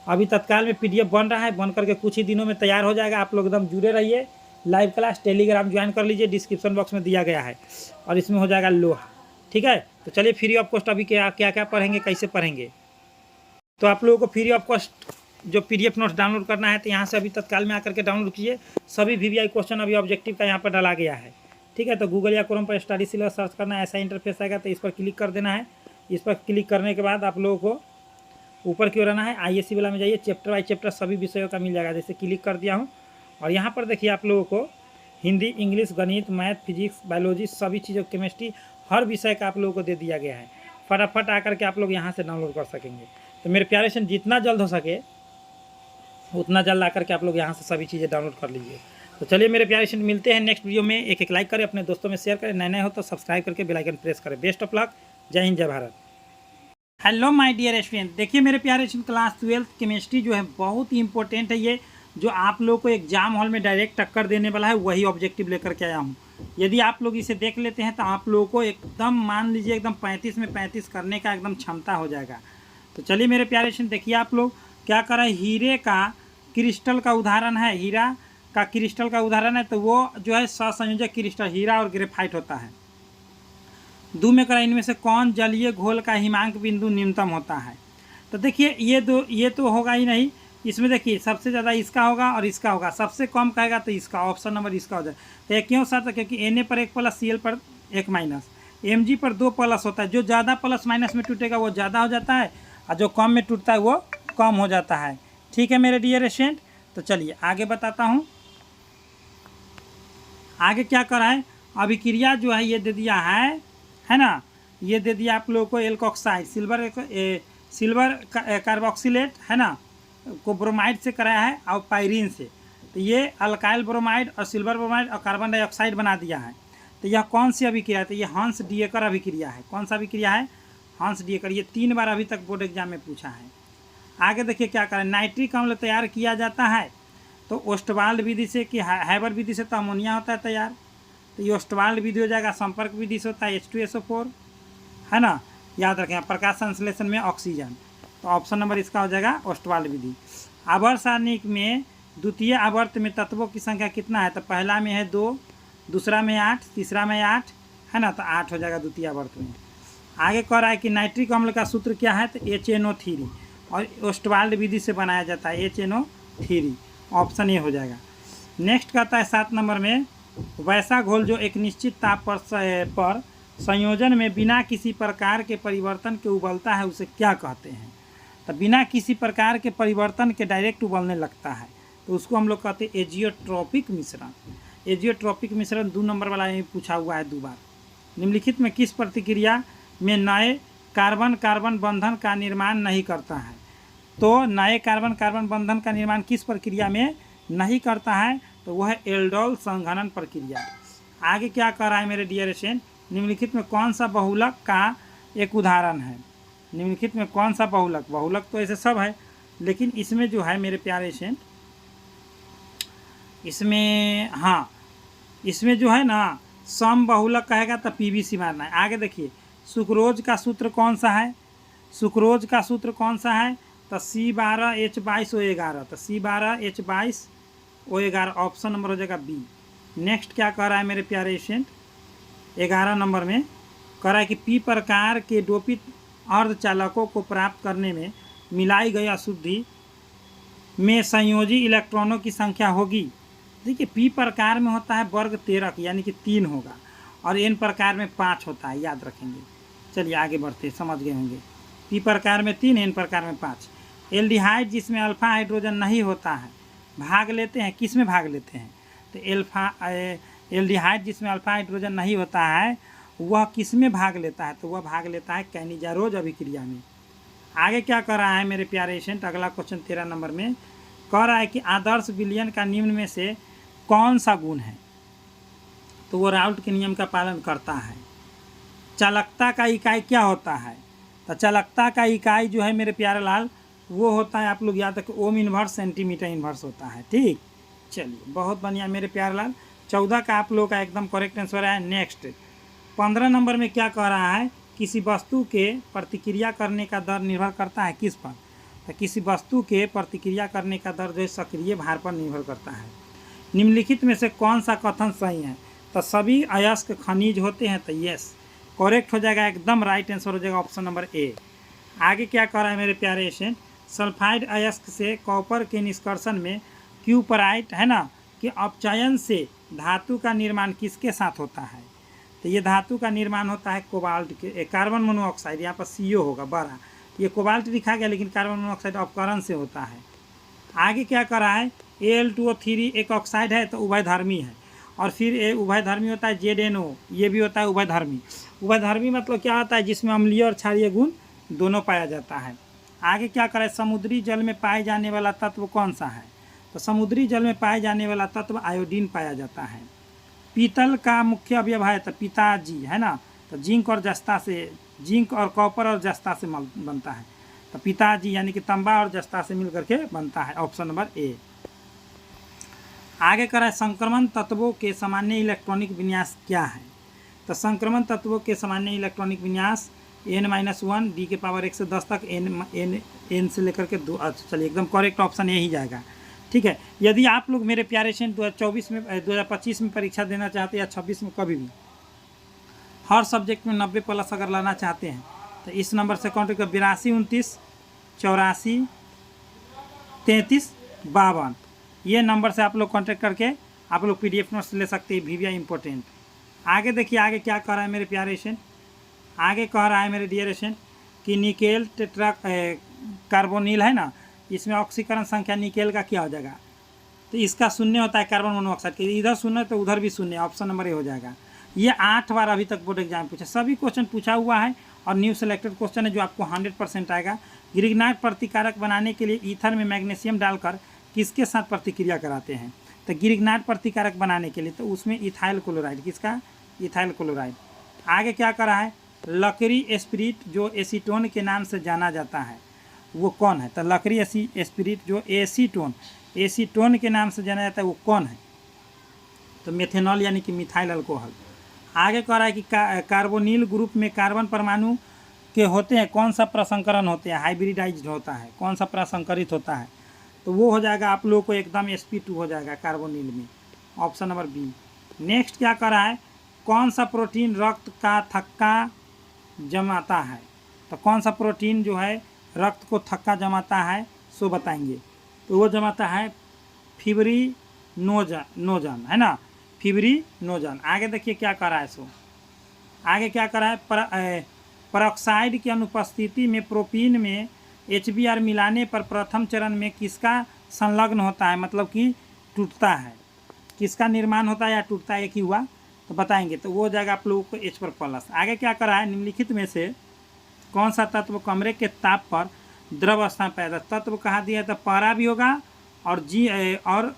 अभी तत्काल में PDF बन रहा है, बन करके कुछ ही दिनों में तैयार हो जाएगा। आप लोग एकदम जुड़े रहिए। लाइव क्लास टेलीग्राम ज्वाइन कर लीजिए, डिस्क्रिप्शन बॉक्स में दिया गया है, और इसमें हो जाएगा लोहा, ठीक है। तो चलिए फ्री ऑफ कॉस्ट अभी क्या क्या पढ़ेंगे, कैसे पढ़ेंगे। तो आप लोगों को फ्री ऑफ कॉस्ट जो PDF नोट्स डाउनलोड करना है तो यहाँ से अभी तत्काल में आकर के डाउनलोड कीजिए। सभी VVI क्वेश्चन अभी ऑब्जेक्टिव का यहाँ पर डाला गया है, ठीक है। तो गूगल या क्रोम पर स्टडी सिलेबस सर्च करना है, ऐसा इंटरफेस आएगा तो इस पर क्लिक कर देना है। इस पर क्लिक करने के बाद आप लोगों को ऊपर की ओर आना है, ISC वाला में जाइए, चैप्टर बाई चैप्टर सभी विषयों का मिल जाएगा। जैसे क्लिक कर दिया हूँ और यहाँ पर देखिए आप लोगों को हिंदी, इंग्लिश, गणित, मैथ, फिजिक्स, बायोलॉजी सभी चीज़ों, केमिस्ट्री, हर विषय का आप लोगों को दे दिया गया है। फटाफट आकर के आप लोग यहाँ से डाउनलोड कर सकेंगे। तो मेरे प्यारे से जितना जल्द हो सके उतना जल्द ला करके आप लोग यहाँ से सभी चीज़ें डाउनलोड कर लीजिए। तो चलिए मेरे प्यारे स्टूडेंट, मिलते हैं नेक्स्ट वीडियो में। एक लाइक करें, अपने दोस्तों में शेयर करें, नए नए हो तो सब्सक्राइब करके बेल आइकन प्रेस करें। बेस्ट ऑफ लक, जय हिंद जय Bharat. Hello my dear student, देखिए मेरे प्यारे स्टूडेंट, क्लास 12 केमिस्ट्री जो है बहुत ही इंपॉर्टेंट है। ये जो आप लोग को एग्जाम हॉल में डायरेक्ट टक्कर देने वाला है, वही ऑब्जेक्टिव लेकर के आया हूँ। यदि आप लोग इसे देख लेते हैं तो आप लोगों को एकदम मान लीजिए एकदम 35 में 35 करने का एकदम क्षमता हो जाएगा। तो चलिए मेरे प्यारे स्टूडेंट, देखिए आप लोग क्या कर रहे हैं। हीरे का क्रिस्टल का उदाहरण है, हीरा का क्रिस्टल का उदाहरण है, तो वो जो है सहसंयोजक क्रिस्टल हीरा और ग्रेफाइट होता है। दो में करा इनमें से कौन जलीय घोल का हिमांक बिंदु न्यूनतम होता है। तो देखिए ये तो होगा ही नहीं। इसमें देखिए सबसे ज़्यादा इसका होगा और इसका होगा, सबसे कम कहेगा तो इसका, ऑप्शन नंबर इसका हो जाए। तो ये क्यों सर? क्योंकि Na पर 1 प्लस, Cl पर 1 माइनस, Mg पर 2 प्लस होता है। जो ज़्यादा प्लस माइनस में टूटेगा वो ज़्यादा हो जाता है, और जो कम में टूटता है वो कम हो जाता है। ठीक है मेरे डियर स्टूडेंट, तो चलिए आगे बताता हूँ। आगे क्या करा है, अभिक्रिया जो है ये दे दिया है ना, ये दे दिया आप लोगों को एल्कोक्साइड, सिल्वर कार्बोक्सिलेट है ना, को ब्रोमाइड से कराया है और पायरीन से। तो ये अल्काइल ब्रोमाइड और सिल्वर ब्रोमाइड और कार्बन डाइऑक्साइड बना दिया है। तो यह कौन सी अभिक्रिया है? तो ये हंस डीएकर अभिक्रिया है। कौन सा अभिक्रिया है? हंस डीएकर। ये 3 बार अभी तक बोर्ड एग्जाम में पूछा है। आगे देखिए क्या करें, नाइट्रिक अम्ल तैयार किया जाता है तो ओस्टवाल्ड विधि से कि हैबर विधि से, तो अमोनिया होता है तैयार। तो ये ओस्टवाल्ड विधि हो जाएगा। संपर्क विधि से होता है H2SO4 है ना, याद रखें। प्रकाश संश्लेषण में ऑक्सीजन, तो ऑप्शन नंबर इसका हो जाएगा ओस्टवाल्ड विधि। आवर्त सारणी में द्वितीय आवर्त में तत्वों की संख्या कितना है? तो पहला में है 2, दूसरा में 8, तीसरा में 8 है ना, तो 8 हो जाएगा द्वितीय आवर्त में। आगे कह रहा है कि नाइट्रिक अम्ल का सूत्र क्या है? तो HNO3, और ओस्टवाल्ड विधि से बनाया जाता है HNO3, ऑप्शन ए हो जाएगा। नेक्स्ट कहता है 7 नंबर में, वैसा घोल जो एक निश्चित ताप पर संयोजन में बिना किसी प्रकार के परिवर्तन के उबलता है, उसे क्या कहते हैं? तो बिना किसी प्रकार के परिवर्तन के डायरेक्ट उबलने लगता है, तो उसको हम लोग कहते हैं एजियोट्रोपिक मिश्रण। एजियोट्रोपिक मिश्रण 2 नंबर वाला में पूछा हुआ है 2 बार। निम्नलिखित में किस प्रतिक्रिया में नए कार्बन कार्बन बंधन का निर्माण नहीं करता है? तो नए कार्बन कार्बन बंधन का निर्माण किस प्रक्रिया में नहीं करता है? तो वह है एल्डोल संघनन प्रक्रिया। आगे क्या कर रहा है मेरे डियर स्टूडेंट, निम्नलिखित में कौन सा बहुलक का एक उदाहरण है? निम्नलिखित में कौन सा बहुलक? बहुलक तो ऐसे सब है, लेकिन इसमें जो है मेरे प्यारे स्टूडेंट, इसमें हाँ, इसमें जो है ना सम बहुलक कहेगा तो PVC मारना है। आगे देखिए, सुक्रोज का सूत्र कौन सा है? सुक्रोज का सूत्र कौन सा है? तो C12H22O11, तो C12H22O11, ऑप्शन नंबर हो जाएगा बी। नेक्स्ट क्या कह रहा है मेरे प्यारे स्टूडेंट, 11 नंबर में कह रहा है कि P प्रकार के डोपित अर्धचालकों को प्राप्त करने में मिलाई गई अशुद्धि में संयोजी इलेक्ट्रॉनों की संख्या होगी। देखिए P प्रकार में होता है वर्ग 13 यानी कि 3 होगा, और N प्रकार में 5 होता है, याद रखेंगे। चलिए आगे बढ़ते, समझ गए होंगे। P प्रकार में 3, N प्रकार में 5। एल्डिहाइड जिसमें अल्फा हाइड्रोजन नहीं होता है भाग लेते हैं, किस में भाग लेते हैं? तो एल्डिहाइड जिसमें अल्फा हाइड्रोजन नहीं होता है वह किस में भाग लेता है? तो वह भाग लेता है कैनिजारोज अभिक्रिया में। आगे क्या कर रहा है मेरे प्यारे स्टूडेंट, अगला क्वेश्चन 13 नंबर में कह रहा है कि आदर्श विलयन का निम्न में से कौन सा गुण है? तो वो राउल्ट के नियम का पालन करता है। चालकता का इकाई क्या होता है? तो चालकता का इकाई जो है मेरे प्यारे लाल, वो होता है, आप लोग याद रखें, ओम इन्वर्स सेंटीमीटर इन्वर्स होता है। ठीक, चलिए बहुत बढ़िया मेरे प्यारे लाल। 14 का आप लोग का एकदम करेक्ट आंसर है। नेक्स्ट 15 नंबर में क्या कह रहा है, किसी वस्तु के प्रतिक्रिया करने का दर निर्भर करता है किस पर? तो किसी वस्तु के प्रतिक्रिया करने का दर जो है सक्रिय भार पर निर्भर करता है। निम्नलिखित में से कौन सा कथन सही है? तो सभी अयस्क खनिज होते हैं, तो यस करेक्ट हो जाएगा, एकदम राइट आंसर हो जाएगा ऑप्शन नंबर ए। आगे क्या कह रहा है मेरे प्यारे स्टूडेंट, सल्फाइड अयस्क से कॉपर के निष्कर्षण में क्यूपराइट है ना कि अपचयन से धातु का निर्माण किसके साथ होता है? तो ये धातु का निर्माण होता है कोबाल्ट के, कार्बन मोनोऑक्साइड, यहाँ पर CO होगा बड़ा, ये कोबाल्ट लिखा गया लेकिन कार्बन मोनोऑक्साइड अपकरण से होता है। आगे क्या कर रहा है, Al2O3 एक ऑक्साइड है तो उभयधर्मी है, और फिर उभयधर्मी होता है ZNO, ये भी होता है उभयधर्मी। उभयधर्मी मतलब क्या होता है? जिसमें अम्लीय और क्षारीय गुण दोनों पाया जाता है। आगे क्या करें, समुद्री जल में पाए जाने वाला तत्व कौन सा है? तो समुद्री जल में पाए जाने वाला तत्व आयोडीन पाया जाता है। पीतल का मुख्य अवयव है तो पिताजी है ना, तो जिंक और जस्ता से, जिंक और कॉपर और जस्ता से बनता है, तो पिताजी यानी कि तांबा और जस्ता से मिल करके बनता है, ऑप्शन नंबर ए। आगे करें, संक्रमण तत्वों के सामान्य इलेक्ट्रॉनिक विन्यास क्या है? तो संक्रमण तत्वों के सामान्य इलेक्ट्रॉनिक विन्यास n-1 d के पावर 1 से 10 तक n से लेकर के 2। अच्छा चलिए, एकदम करेक्ट ऑप्शन यही जाएगा। ठीक है, यदि आप लोग मेरे प्यारे स्टूडेंट 2024 में 2025 में परीक्षा देना चाहते हैं या 26 में कभी भी हर सब्जेक्ट में 90+ अगर लाना चाहते हैं तो इस नंबर से कॉन्टेक्ट कर 82 29 84 33 52, ये नंबर से आप लोग कांटेक्ट करके आप लोग PDF नोट्स ले सकते हैं, VVI इंपॉर्टेंट। आगे देखिए, आगे क्या कह रहा है मेरे प्यारे स्टूडेंट, आगे कह रहा है मेरे डियर स्टूडेंट कि निकेल टेट्रा कार्बोनिल है ना, इसमें ऑक्सीकरण संख्या निकेल का क्या हो जाएगा? तो इसका शून्य होता है कार्बन मोनोऑक्साइड के, इधर शून्य तो उधर भी शून्य, ऑप्शन नंबर ए हो जाएगा। ये 8 बार अभी तक बोर्ड एग्जाम पूछा, सभी क्वेश्चन पूछा हुआ है और न्यू सेलेक्टेड क्वेश्चन है जो आपको 100% आएगा। ग्रिग्नाइट प्रतिकारक बनाने के लिए ईथर में मैग्नीशियम डालकर किसके साथ प्रतिक्रिया कराते हैं? तो ग्रिग्नाइट प्रतिकारक बनाने के लिए तो उसमें इथाइल क्लोराइड, किसका? Ethyl chloride. आगे क्या करा है, लकड़ी स्पिरिट जो एसीटोन के नाम से जाना जाता है वो कौन है? तो लकड़ी स्पिरिट जो एसीटोन के नाम से जाना जाता है वो कौन है? तो मेथेनॉल यानी कि मिथाइल अल्कोहल। आगे कह रहा है कि कार्बोनिल ग्रुप में कार्बन परमाणु के होते हैं, कौन सा प्रसंकरण होते हैं? हाइब्रिडाइज्ड होता है, कौन सा प्रसंकरित होता है? तो वो हो जाएगा आप लोगों को एकदम sp2 हो जाएगा कार्बोनिल में, ऑप्शन नंबर बी। नेक्स्ट क्या कर रहा है, कौन सा प्रोटीन रक्त का थक्का जमाता है? तो कौन सा प्रोटीन जो है रक्त को थक्का जमाता है सो बताएंगे। तो वो जमाता है फिब्रिनोजन है ना, फिब्रिनोजन। आगे देखिए क्या कर रहा है, सो आगे क्या कर रहा है, परऑक्साइड की अनुपस्थिति में प्रोपीन में HBr मिलाने पर प्रथम चरण में किसका संलग्न होता है, मतलब कि टूटता है, किसका निर्माण होता है या टूटता है, एक ही हुआ तो बताएंगे। तो वो हो जाएगा आप लोगों को H+। आगे क्या करा है, निम्नलिखित में से कौन सा तत्व कमरे के ताप पर द्रव अवस्था पैदा? तत्व कहा दिया है तो पारा भी होगा और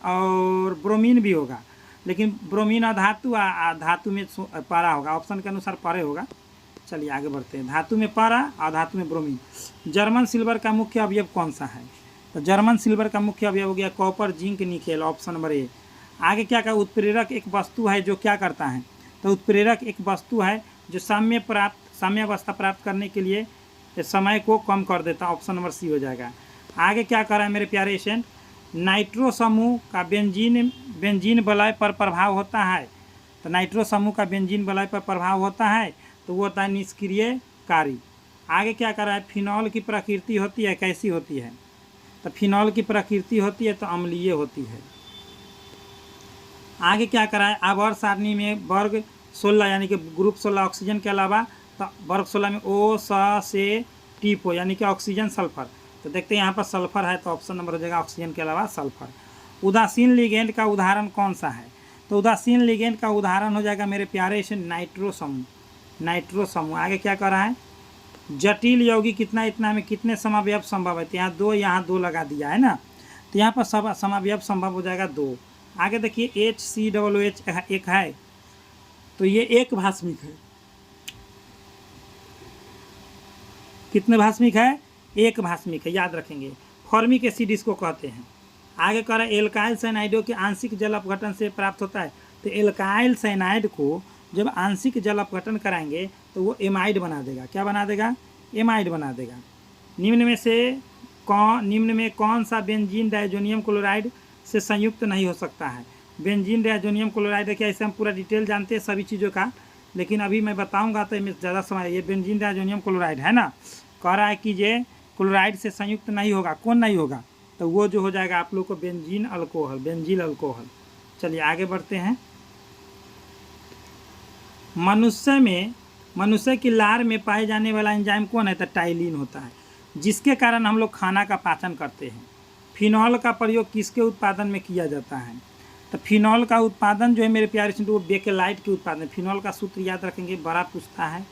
और ब्रोमीन भी होगा, लेकिन ब्रोमीन अधातु धातु में पारा होगा, ऑप्शन के अनुसार पारे होगा। चलिए आगे बढ़ते हैं, धातु में पारा और धातु में ब्रोमीन। जर्मन सिल्वर का मुख्य अवयव कौन सा है? तो जर्मन सिल्वर का मुख्य अवयव हो गया copper zinc nickel, option number A. आगे क्या कहा, उत्प्रेरक एक वस्तु है जो क्या करता है? तो उत्प्रेरक एक वस्तु है जो साम्य अवस्था प्राप्त करने के लिए समय को कम कर देता, ऑप्शन नंबर सी हो जाएगा। आगे क्या कर रहा है मेरे प्यारे स्टूडेंट, नाइट्रो समूह का बेंजीन वलय पर प्रभाव होता है। तो नाइट्रो समूह का बेंजीन वलय पर प्रभाव होता है तो वो होता है निष्क्रियकारी। आगे क्या कर रहा है, फिनॉल की प्रकृति होती है, कैसी होती है? तो फिनॉल की प्रकृति होती है तो अम्लीय होती है। आगे क्या करा है, आवर्त सारणी में वर्ग 16 यानी कि ग्रुप 16 ऑक्सीजन के अलावा तो वर्ग 16 में O, S, से टीपो यानी कि ऑक्सीजन सल्फर। तो देखते हैं यहाँ पर सल्फर है तो ऑप्शन नंबर हो जाएगा ऑक्सीजन के अलावा सल्फर। उदासीन लिगेंड का उदाहरण कौन सा है? तो उदासीन लिगेंड का उदाहरण हो जाएगा मेरे प्यारे से नाइट्रो समूह। आगे क्या कर रहा है, जटिल यौगिक कितना इतना में कितने समावयव संभव है? तो यहाँ 2, यहाँ 2 लगा दिया है ना, तो यहाँ पर समावयव संभव हो जाएगा 2। आगे देखिए HCOOH एक है तो ये एक भास्मिक है, कितने भास्मिक है? एक भास्मिक है, याद रखेंगे। फॉर्मिक एसिड इसको कहते हैं। आगे कह रहा है एल्काइल साइनाइडों के आंशिक जल अपघटन से प्राप्त होता है। तो एल्काइल साइनाइड को जब आंशिक जल अपघटन कराएंगे तो वो एमाइड बना देगा, क्या बना देगा? एमाइड बना देगा। निम्न में कौन सा बेंजीन डायजोनियम क्लोराइड से संयुक्त नहीं हो सकता है? बेंजीन डायजोनियम क्लोराइड देखिए, ऐसे हम पूरा डिटेल जानते हैं सभी चीज़ों का, लेकिन अभी मैं बताऊंगा तो इसमें ज़्यादा समय। ये बेंजीन डायजोनियम क्लोराइड है ना, कह रहा है कि ये क्लोराइड से संयुक्त नहीं होगा, कौन नहीं होगा? तो वो जो हो जाएगा आप लोग को बेंजील अल्कोहल। चलिए आगे बढ़ते हैं। मनुष्य की लार में पाए जाने वाला एंजाइम कौन है? तो टाइलिन होता है, जिसके कारण हम लोग खाना का पाचन करते हैं। फिनॉल का प्रयोग किसके उत्पादन में किया जाता है? तो फिनॉल का उत्पादन जो है मेरे प्यारे स्टूडेंट वो बेकेलाइट के उत्पादन। फिनॉल का सूत्र याद रखेंगे, बड़ा पूछता है,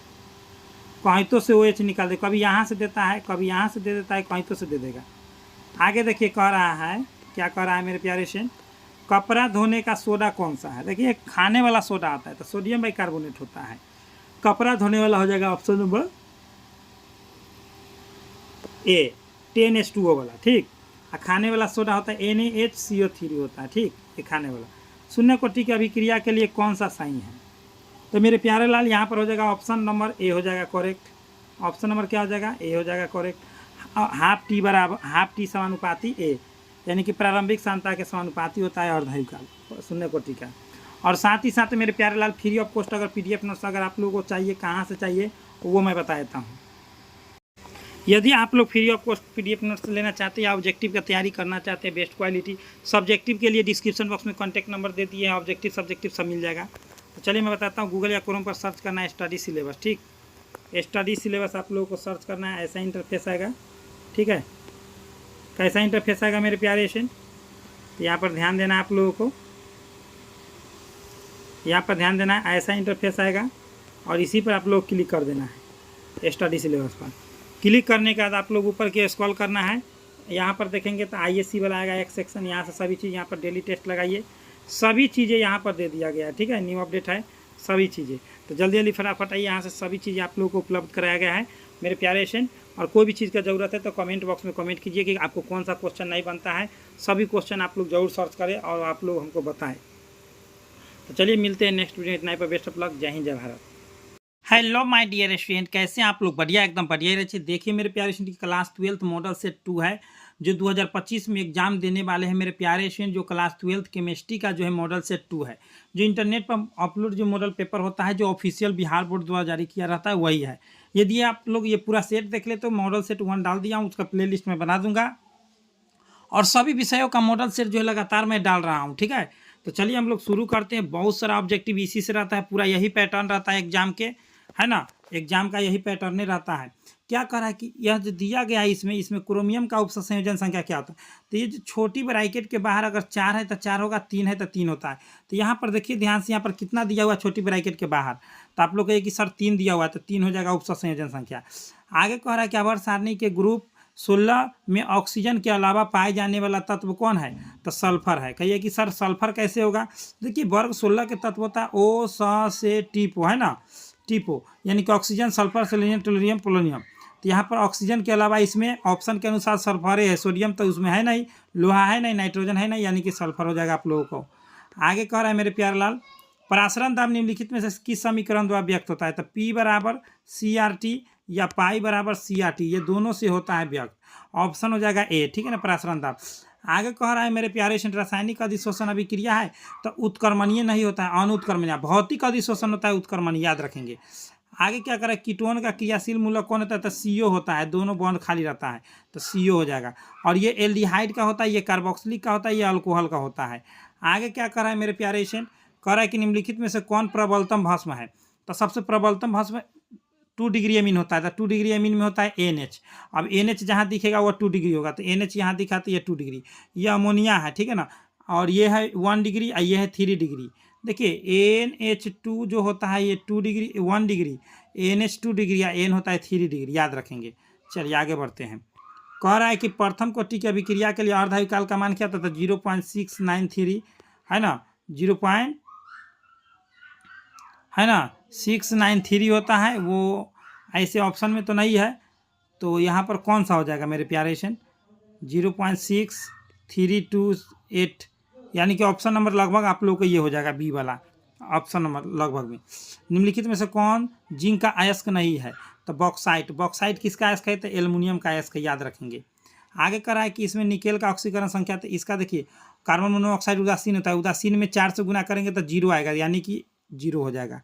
कहीं तो से OH निकाल दे, कभी यहाँ से देता है, कभी यहाँ से दे देता है, कहीं तो से दे देगा। आगे देखिए कह रहा है, क्या कह रहा है मेरे प्यारे से, कपड़ा धोने का सोडा कौन सा है। देखिए खाने वाला सोडा आता है तो सोडियम बाइकार्बोनेट होता है। कपड़ा धोने वाला हो जाएगा ऑप्शन नंबर ए 10H2O वाला, ठीक। और खाने वाला सोडा होता है NaHCO3 होता है, ठीक। ये खाने वाला। शून्य कोटि की अभिक्रिया के लिए कौन सा सही है, तो मेरे प्यारे लाल यहाँ पर हो जाएगा ऑप्शन नंबर ए हो जाएगा करेक्ट। ऑप्शन नंबर क्या हो जाएगा, ए हो जाएगा करेक्ट। हाफ टी समानुपाती ए, यानी कि प्रारंभिक सांद्रता के समानुपाती होता है अर्धआयुकाल शून्य कोटि का। और साथ ही साथ मेरे प्यारे लाल फ्री ऑफ कॉस्ट अगर PDF नोट्स अगर आप लोगों को चाहिए, कहाँ से चाहिए वो मैं बता देता हूँ। यदि आप लोग free of cost PDF notes लेना चाहते हैं या ऑब्जेक्टिव का तैयारी करना चाहते हैं बेस्ट क्वालिटी, सब्जेक्टिव के लिए डिस्क्रिप्शन बॉक्स में कॉन्टैक्ट नंबर दे दिए हैं, ऑब्जेक्टिव सब्जेक्टिव सब मिल जाएगा। तो चलिए मैं बताता हूँ, गूगल या क्रोम पर सर्च करना है स्टडी सिलेबस, ठीक। स्टडी सिलेबस आप लोगों को सर्च करना है, ऐसा इंटरफेस आएगा, ठीक है। कैसा इंटरफेस आएगा मेरे प्यारे स्टूडेंट, यहाँ पर ध्यान देना है आप लोगों को, यहाँ पर ध्यान देना है, ऐसा इंटरफेस आएगा और इसी पर आप लोग क्लिक कर देना है स्टडी सिलेबस पर। क्लिक करने के बाद आप लोग ऊपर के स्क्रॉल करना है, यहाँ पर देखेंगे तो ISC वाला आएगा एक सेक्शन, यहाँ से सभी चीज़, यहाँ पर डेली टेस्ट लगाइए, सभी चीज़ें यहाँ पर दे दिया गया है, ठीक है। न्यू अपडेट है सभी चीज़ें, तो जल्दी जल्दी फटाफट आइए, यहाँ से सभी चीज़ें आप लोगों को उपलब्ध कराया गया है मेरे प्यारे स्टूडेंट। और कोई भी चीज़ का ज़रूरत है तो कमेंट बॉक्स में कमेंट कीजिए कि आपको कौन सा क्वेश्चन नहीं बनता है, सभी क्वेश्चन आप लोग जरूर सर्च करें और आप लोग हमको बताएं। तो चलिए मिलते हैं नेक्स्ट वीडियो, इतना ही पर बेस्ट ऑफ लक, जय हिंद जय Bharat. Hello my dear student, कैसे हैं आप लोग, बढ़िया एकदम बढ़िया ही रहिए। देखिए मेरे प्यारे स्टूडेंट की क्लास 12 मॉडल सेट 2 है जो 2025 में एग्जाम देने वाले हैं मेरे प्यारे स्टूडेंट। जो क्लास 12 केमिस्ट्री का जो है मॉडल सेट 2 है, जो इंटरनेट पर अपलोड जो मॉडल पेपर होता है, जो ऑफिशियल बिहार बोर्ड द्वारा जारी किया रहता है वही है। यदि आप लोग ये पूरा सेट देख ले तो मॉडल सेट 1 डाल दिया हूँ, उसका प्ले लिस्ट में बना दूंगा और सभी विषयों का मॉडल सेट जो है लगातार मैं डाल रहा हूँ, ठीक है। तो चलिए हम लोग शुरू करते हैं। बहुत सारा ऑब्जेक्टिव इसी से रहता है, पूरा यही पैटर्न रहता है एग्जाम के, है ना। एग्जाम का यही पैटर्न रहता है। क्या कर रहा है कि यह जो दिया गया है इसमें क्रोमियम का उपसंयोजन संख्या क्या होता है, तो ये जो छोटी ब्रैकेट के बाहर अगर 4 है तो 4 होगा, 3 है तो 3 होता है। तो यहाँ पर देखिए ध्यान से, यहाँ पर कितना दिया हुआ छोटी ब्रैकेट के बाहर, तो आप लोग कहिए कि सर 3 दिया हुआ है तो 3 हो जाएगा उपसंयोजन संख्या। आगे कह रहा है कि आवर्त सारणी के ग्रुप 16 में ऑक्सीजन के अलावा पाए जाने वाला तत्व कौन है, तो सल्फर है। कहिए कि सर सल्फर कैसे होगा, देखिए वर्ग 16 के तत्व होता है O S से टीपो, है ना, टीपो यानी कि ऑक्सीजन, सल्फर, सेलेनियम, टोल्यूरियम, पोलोनियम। तो यहाँ पर ऑक्सीजन के अलावा इसमें ऑप्शन के अनुसार सल्फर है, सोडियम तो उसमें है नहीं, लोहा है नहीं, नाइट्रोजन है नहीं, यानी कि सल्फर हो जाएगा आप लोगों को। आगे कह रहा है मेरे प्यारे लाल, परासरण दाब निम्नलिखित में से किस समीकरण द्वारा व्यक्त होता है, तो P बराबर CRT या पाई बराबर CRT, ये दोनों से होता है व्यक्त। ऑप्शन हो जाएगा ए, ठीक है ना, परासरण दाब। आगे कह रहा है मेरे प्यारे से, रासायनिक अधिशोषण अभिक्रिया है तो उत्क्रमणीय नहीं होता है, अनुत्क्रमणीय। भौतिक अधिशोषण होता है उत्क्रमणीय, याद रखेंगे। आगे क्या करें, कीटोन का क्रियाशील मूलक कौन होता है, तो CO होता है, दोनों बॉन्ड खाली रहता है तो CO हो जाएगा। और ये एल्डिहाइड का होता है, ये कार्बोक्सिलिक का होता है, ये अल्कोहल का होता है। आगे क्या कर रहा है मेरे प्यारे से, कह रहा है कि निम्नलिखित में से कौन प्रबलतम भस्म है, तो सबसे प्रबलतम भस्म 2 डिग्री अमीन होता है, तो 2 डिग्री अमीन में होता है NH। अब NH जहाँ दिखेगा वो 2 डिग्री होगा, तो NH यहाँ दिखा तो ये 2 डिग्री। ये अमोनिया है, ठीक है ना, और ये है 1 डिग्री और ये है 3 डिग्री। देखिए NH2 जो होता है ये 2 डिग्री 1 डिग्री, NH 2 डिग्री या N होता है 3 डिग्री, याद रखेंगे। चलिए आगे बढ़ते हैं। कह रहा है कि प्रथम कोटि की अभिक्रिया के लिए अर्धआयुकाल का मान क्या था, तो 0.693 है ना, 693 होता है। वो ऐसे ऑप्शन में तो नहीं है, तो यहाँ पर कौन सा हो जाएगा मेरे प्यारे से, 0.6328, यानी कि ऑप्शन नंबर लगभग आप लोग को ये हो जाएगा बी वाला ऑप्शन नंबर लगभग में। निम्नलिखित में से कौन जिंक का अयस्क नहीं है, तो बॉक्साइट। बॉक्साइट किसका अयस्क है, तो एल्युमिनियम का अयस्क, याद रखेंगे। आगे कह रहा है कि इसमें निकेल का ऑक्सीकरण संख्या, तो इसका देखिए कार्बन मोनोऑक्साइड उदासीन होता है, उदासीन में 4 से गुना करेंगे तो 0 आएगा, यानी कि 0 हो जाएगा।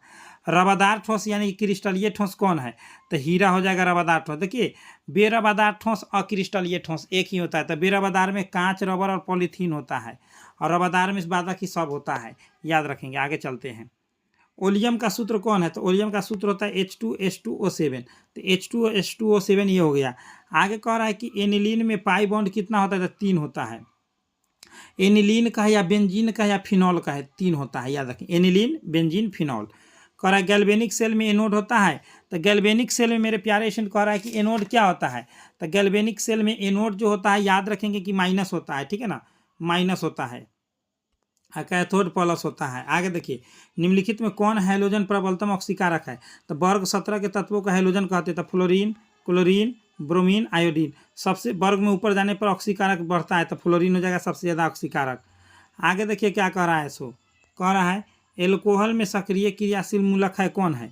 रवादार ठोस यानी कि क्रिस्टलीय ठोस कौन है, तो हीरा हो जाएगा रवादार ठोस। देखिए बेरवादार ठोस और क्रिस्टलीय ठोस एक ही होता है, तो बेरवादार में कांच, रबर और पॉलीथीन होता है और रवादार में इस बाकी सब होता है, याद रखेंगे। आगे चलते हैं। ओलियम का सूत्र कौन है, तो ओलियम का सूत्र होता है H2H2O7, तो H2H2O7 ये हो गया। आगे कह रहा है कि एनिलीन में पाई बॉन्ड कितना होता है, तो 3 होता है। एनिलीन का है या बेंजीन का है या फिनॉल का है, 3 होता है, याद रखें, एनिलीन, बेंजीन, फिनॉल। कह रहा है गैल्वेनिक सेल में एनोड होता है। तो गैल्वेनिक सेल में मेरे प्यारे स्टूडेंट कह रहा है कि एनोड क्या होता है। तो गैल्वेनिक सेल में एनोड जो होता है याद रखेंगे कि माइनस होता है, ठीक है ना, माइनस होता है। कैथोड प्लस होता है। आगे देखिए, निम्नलिखित में कौन हैलोजन प्रबलतम ऑक्सीकारक है। तो वर्ग 17 के तत्वों का हैलोजन कहते हैं। तो फ्लोरीन, क्लोरीन, ब्रोमीन, आयोडीन। सबसे वर्ग में ऊपर जाने पर ऑक्सीकारक बढ़ता है, तो फ्लोरीन हो जाएगा सबसे ज़्यादा ऑक्सीकारक। आगे देखिए क्या कह रहा है, सो कह रहा है एल्कोहल में सक्रिय क्रियाशील मूलक है कौन है।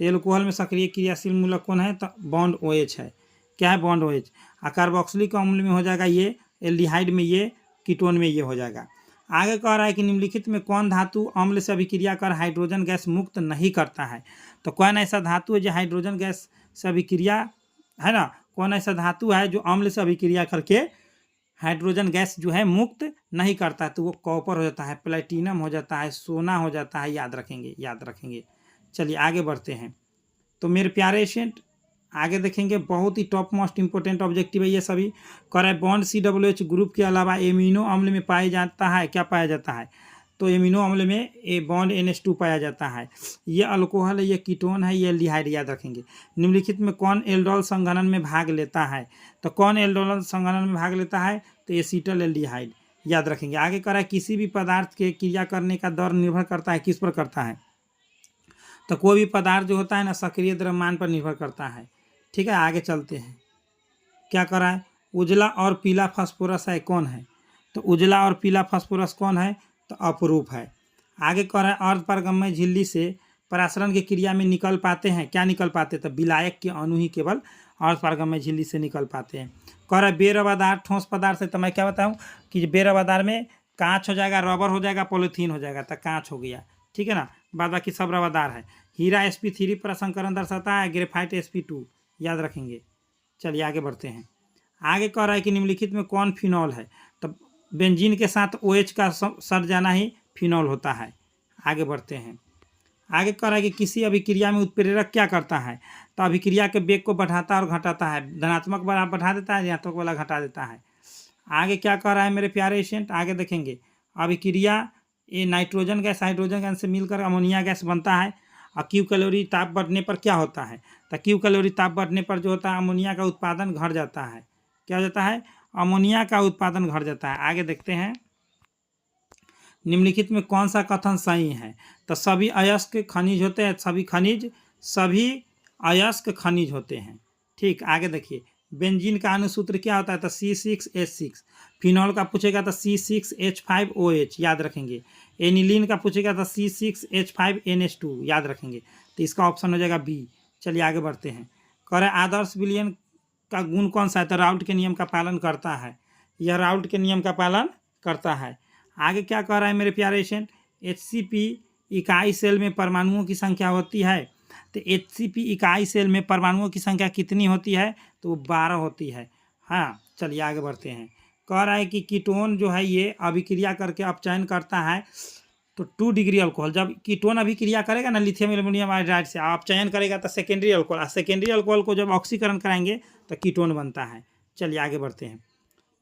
तो एल्कोहल में सक्रिय क्रियाशील मूलक कौन है, तो बॉन्ड OH है। क्या है, बॉन्ड OH। कार्बोक्सिलिक अम्ल में हो जाएगा ये, एल्डिहाइड में ये, कीटोन में ये हो जाएगा। आगे कह रहा है कि निम्नलिखित में कौन धातु अम्ल से अभिक्रिया कर हाइड्रोजन गैस मुक्त नहीं करता है। तो कौन ऐसा धातु है जो हाइड्रोजन गैस से अभिक्रिया, है ना, कौन ऐसा धातु है जो अम्ल से अभिक्रिया करके हाइड्रोजन गैस जो है मुक्त नहीं करता है। तो वो कॉपर हो जाता है, प्लेटिनम हो जाता है, सोना हो जाता है। याद रखेंगे, याद रखेंगे। चलिए आगे बढ़ते हैं। तो मेरे प्यारे स्टूडेंट आगे देखेंगे, बहुत ही टॉप मोस्ट इंपॉर्टेंट ऑब्जेक्टिव है ये सभी। कह रहा है बॉन्ड COOH ग्रुप के अलावा एमिनो अम्ल में पाया जाता है, क्या पाया जाता है। तो एमिनो अम्ल में ए बॉन्ड NH2 पाया जाता है। ये अल्कोहल है, ये कीटोन है, ये एल्डिहाइड। याद रखेंगे। निम्नलिखित में कौन एल्डोल संघनन में भाग लेता है। तो कौन एल्डोल संघनन में भाग लेता है, तो एसीटल एल्डिहाइड। याद रखेंगे। आगे कह रहा है किसी भी पदार्थ के क्रिया करने का दर निर्भर करता है, किस पर करता है। तो कोई भी पदार्थ जो होता है ना, सक्रिय द्रव्यमान पर निर्भर करता है। ठीक है, आगे चलते हैं। क्या कर रहा है, उजला और पीला फास्फोरस है कौन है। तो उजला और पीला फास्फोरस कौन है, तो अपरूप है। आगे कह रहा है अर्धपारगम्य झिल्ली से परासरण की क्रिया में निकल पाते हैं, क्या निकल पाते, तो विलायक के अणु ही केवल अर्धपारगम्य झिल्ली से निकल पाते हैं। कह रहा है बेरवादार ठोस पदार्थ है। तो मैं क्या बताऊँ कि बेरवादार में कांच हो जाएगा, रबर हो जाएगा, पॉलीथीन हो जाएगा, तो कांच हो गया, ठीक है ना, बाद बाकी सब रवादार है। हीरा sp3 पर असंकरण दर्शाता है, ग्रेफाइट sp2। याद रखेंगे। चलिए आगे बढ़ते हैं। आगे कह रहा है कि निम्नलिखित में कौन फिनॉल है। तो बेंजीन के साथ OH का सट जाना ही फिनॉल होता है। आगे बढ़ते हैं। आगे कह रहा है कि किसी अभिक्रिया में उत्प्रेरक क्या करता है। तो अभिक्रिया के वेग को बढ़ाता और घटाता है, धनात्मक वाला बढ़ा देता है, ऋणात्मक वाला घटा देता है। आगे क्या कह रहा है मेरे प्यारे स्टूडेंट, आगे देखेंगे। अभिक्रिया ये नाइट्रोजन गैस हाइड्रोजन गैस से मिलकर अमोनिया गैस बनता है। और क्यू कैलोरी ताप बढ़ने पर क्या होता है। तो क्यू कैलोरी ताप बढ़ने पर जो होता है अमोनिया का उत्पादन घट जाता है। क्या हो जाता है, अमोनिया का उत्पादन घट जाता है। आगे देखते हैं, निम्नलिखित में कौन सा कथन सही है। तो सभी अयस्क खनिज होते हैं, सभी अयस्क खनिज होते हैं। ठीक, आगे देखिए। बेंजीन का अणुसूत्र क्या होता है, तो C6H6। फिनॉल का पूछेगा तो C6H5OH। याद रखेंगे। एनिलीन का पूछेगा तो C6H5NH2। याद रखेंगे। तो इसका ऑप्शन हो जाएगा B। चलिए आगे बढ़ते हैं। कह रहे आदर्श विलयन का गुण कौन सा है। तो राउल्ट के नियम का पालन करता है, यह राउल्ट के नियम का पालन करता है। आगे क्या कह रहा है मेरे प्यारे स्टूडेंट, HCP इकाई सेल में परमाणुओं की संख्या होती है। तो HCP इकाई सेल में परमाणुओं की संख्या कितनी होती है, तो वो 12 होती है। हाँ, चलिए आगे बढ़ते हैं। कह रहा है कि कीटोन जो है ये अभिक्रिया करके अपचयन करता है। तो 2 डिग्री अल्कोहल, जब कीटोन अभिक्रिया करेगा ना लिथियम एल्युमिनियम हाइड्राइड से, अपचयन करेगा तो सेकेंडरी अल्कोहल, सेकेंडरी अल्कोहल को जब ऑक्सीकरण कराएंगे तो कीटोन बनता है। चलिए आगे बढ़ते हैं।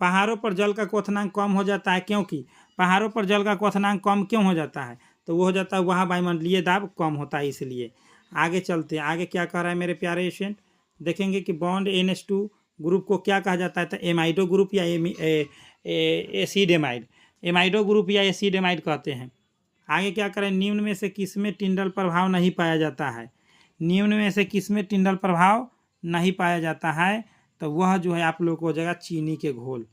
पहाड़ों पर जल का क्वथनांक कम हो जाता है, क्योंकि पहाड़ों पर जल का क्वथनांक कम क्यों हो जाता है, तो वो हो जाता है वहाँ वायुमंडलीय दाब कम होता है, इसलिए। आगे चलते हैं। आगे क्या कह रहा है मेरे प्यारे स्टूडेंट, देखेंगे कि बॉन्ड NH2 ग्रुप को क्या कहा जाता है। तो एमाइडो ग्रुप या एसिड एमाइड, एमाइडो ग्रुप या एसिड एमाइड कहते हैं। आगे क्या करें, निम्न में से किसमें टिंडल प्रभाव नहीं पाया जाता है। निम्न में से किसमें टिंडल प्रभाव नहीं पाया जाता है, तो वह जो है आप लोग को हो जाएगा चीनी के घोल।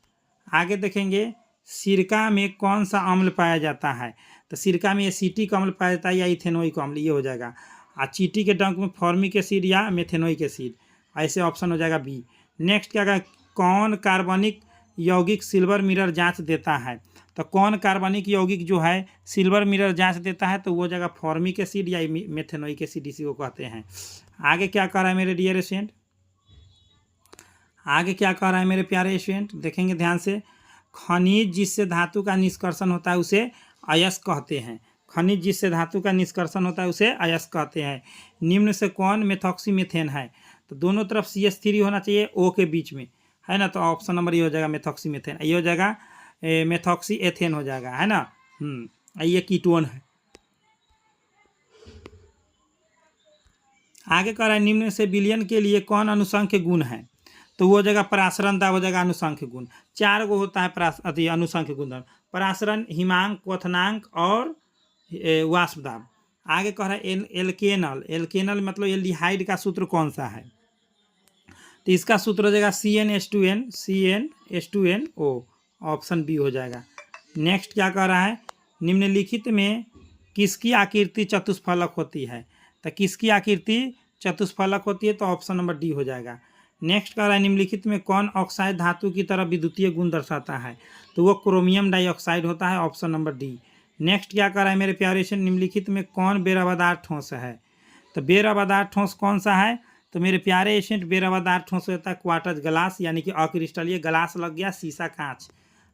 आगे देखेंगे, सिरका में कौन सा अम्ल पाया जाता है। तो सिरका में एसिटिक अम्ल पाया जाता है या इथेनोइक अम्ल, ये हो जाएगा। और चींटी के डंक में फॉर्मिक एसिड या मेथेनोइक एसिड, ऐसे ऑप्शन हो जाएगा B। नेक्स्ट क्या कहा, कौन कार्बनिक यौगिक सिल्वर मिरर जांच देता है। तो कौन कार्बनिक यौगिक जो है सिल्वर मिरर जांच देता है, तो वो जगह फॉर्मिक एसिड या मेथेनोइक एसिड, इसी को कहते हैं। आगे क्या कह रहा है मेरे डियर स्टूडेंट, आगे क्या कह रहा है मेरे प्यारे स्टूडेंट, देखेंगे ध्यान से। खनिज जिससे धातु का निष्कर्षण होता है उसे अयस्क कहते हैं। खनिज जिससे धातु का निष्कर्षण होता है उसे अयस्क कहते हैं। निम्न से कौन मेथॉक्सीमीथेन है। तो दोनों तरफ CH3 होना चाहिए O के बीच में, है ना। तो ऑप्शन नंबर ये हो जाएगा मेथॉक्सीमीथेन, ये हो जाएगा मेथॉक्सी एथेन हो जाएगा, है ना। ये कीटोन है। आगे कह रहा है निम्न से विलयन के लिए कौन अनुसंख्य गुण है, तो वो जगह परासरण दाब हो जाएगा अनुसंख्य गुण। 4 गो होता है अनुसंख्य गुण, परासरण, हिमांक, क्वथनांक और वाष्प दाब। आगे कह रहा है एल्केनल, एल्केनल मतलब एल्डिहाइड का सूत्र कौन सा है, तो इसका सूत्र हो जाएगा CnH2n ऑप्शन बी हो जाएगा। नेक्स्ट क्या कह रहा है, निम्नलिखित में किसकी आकृति चतुष्फलक होती है, तो किसकी आकृति चतुष्फलक होती है, तो ऑप्शन नंबर डी हो जाएगा। नेक्स्ट कह रहा है निम्नलिखित में कौन ऑक्साइड धातु की तरह विद्युतीय गुण दर्शाता है, तो वो क्रोमियम डाइऑक्साइड होता है, ऑप्शन नंबर डी। नेक्स्ट क्या कह रहा है मेरे प्यारे से, निम्नलिखित में कौन बेरवादार ठोस है, तो बेरवादार ठोस कौन सा है, तो मेरे प्यारे एशियंट बेरवादार ठोस होता है क्वार्टज ग्लास, यानी कि अक्रिस्टलीय ग्लास लग गया, शीशा कांच।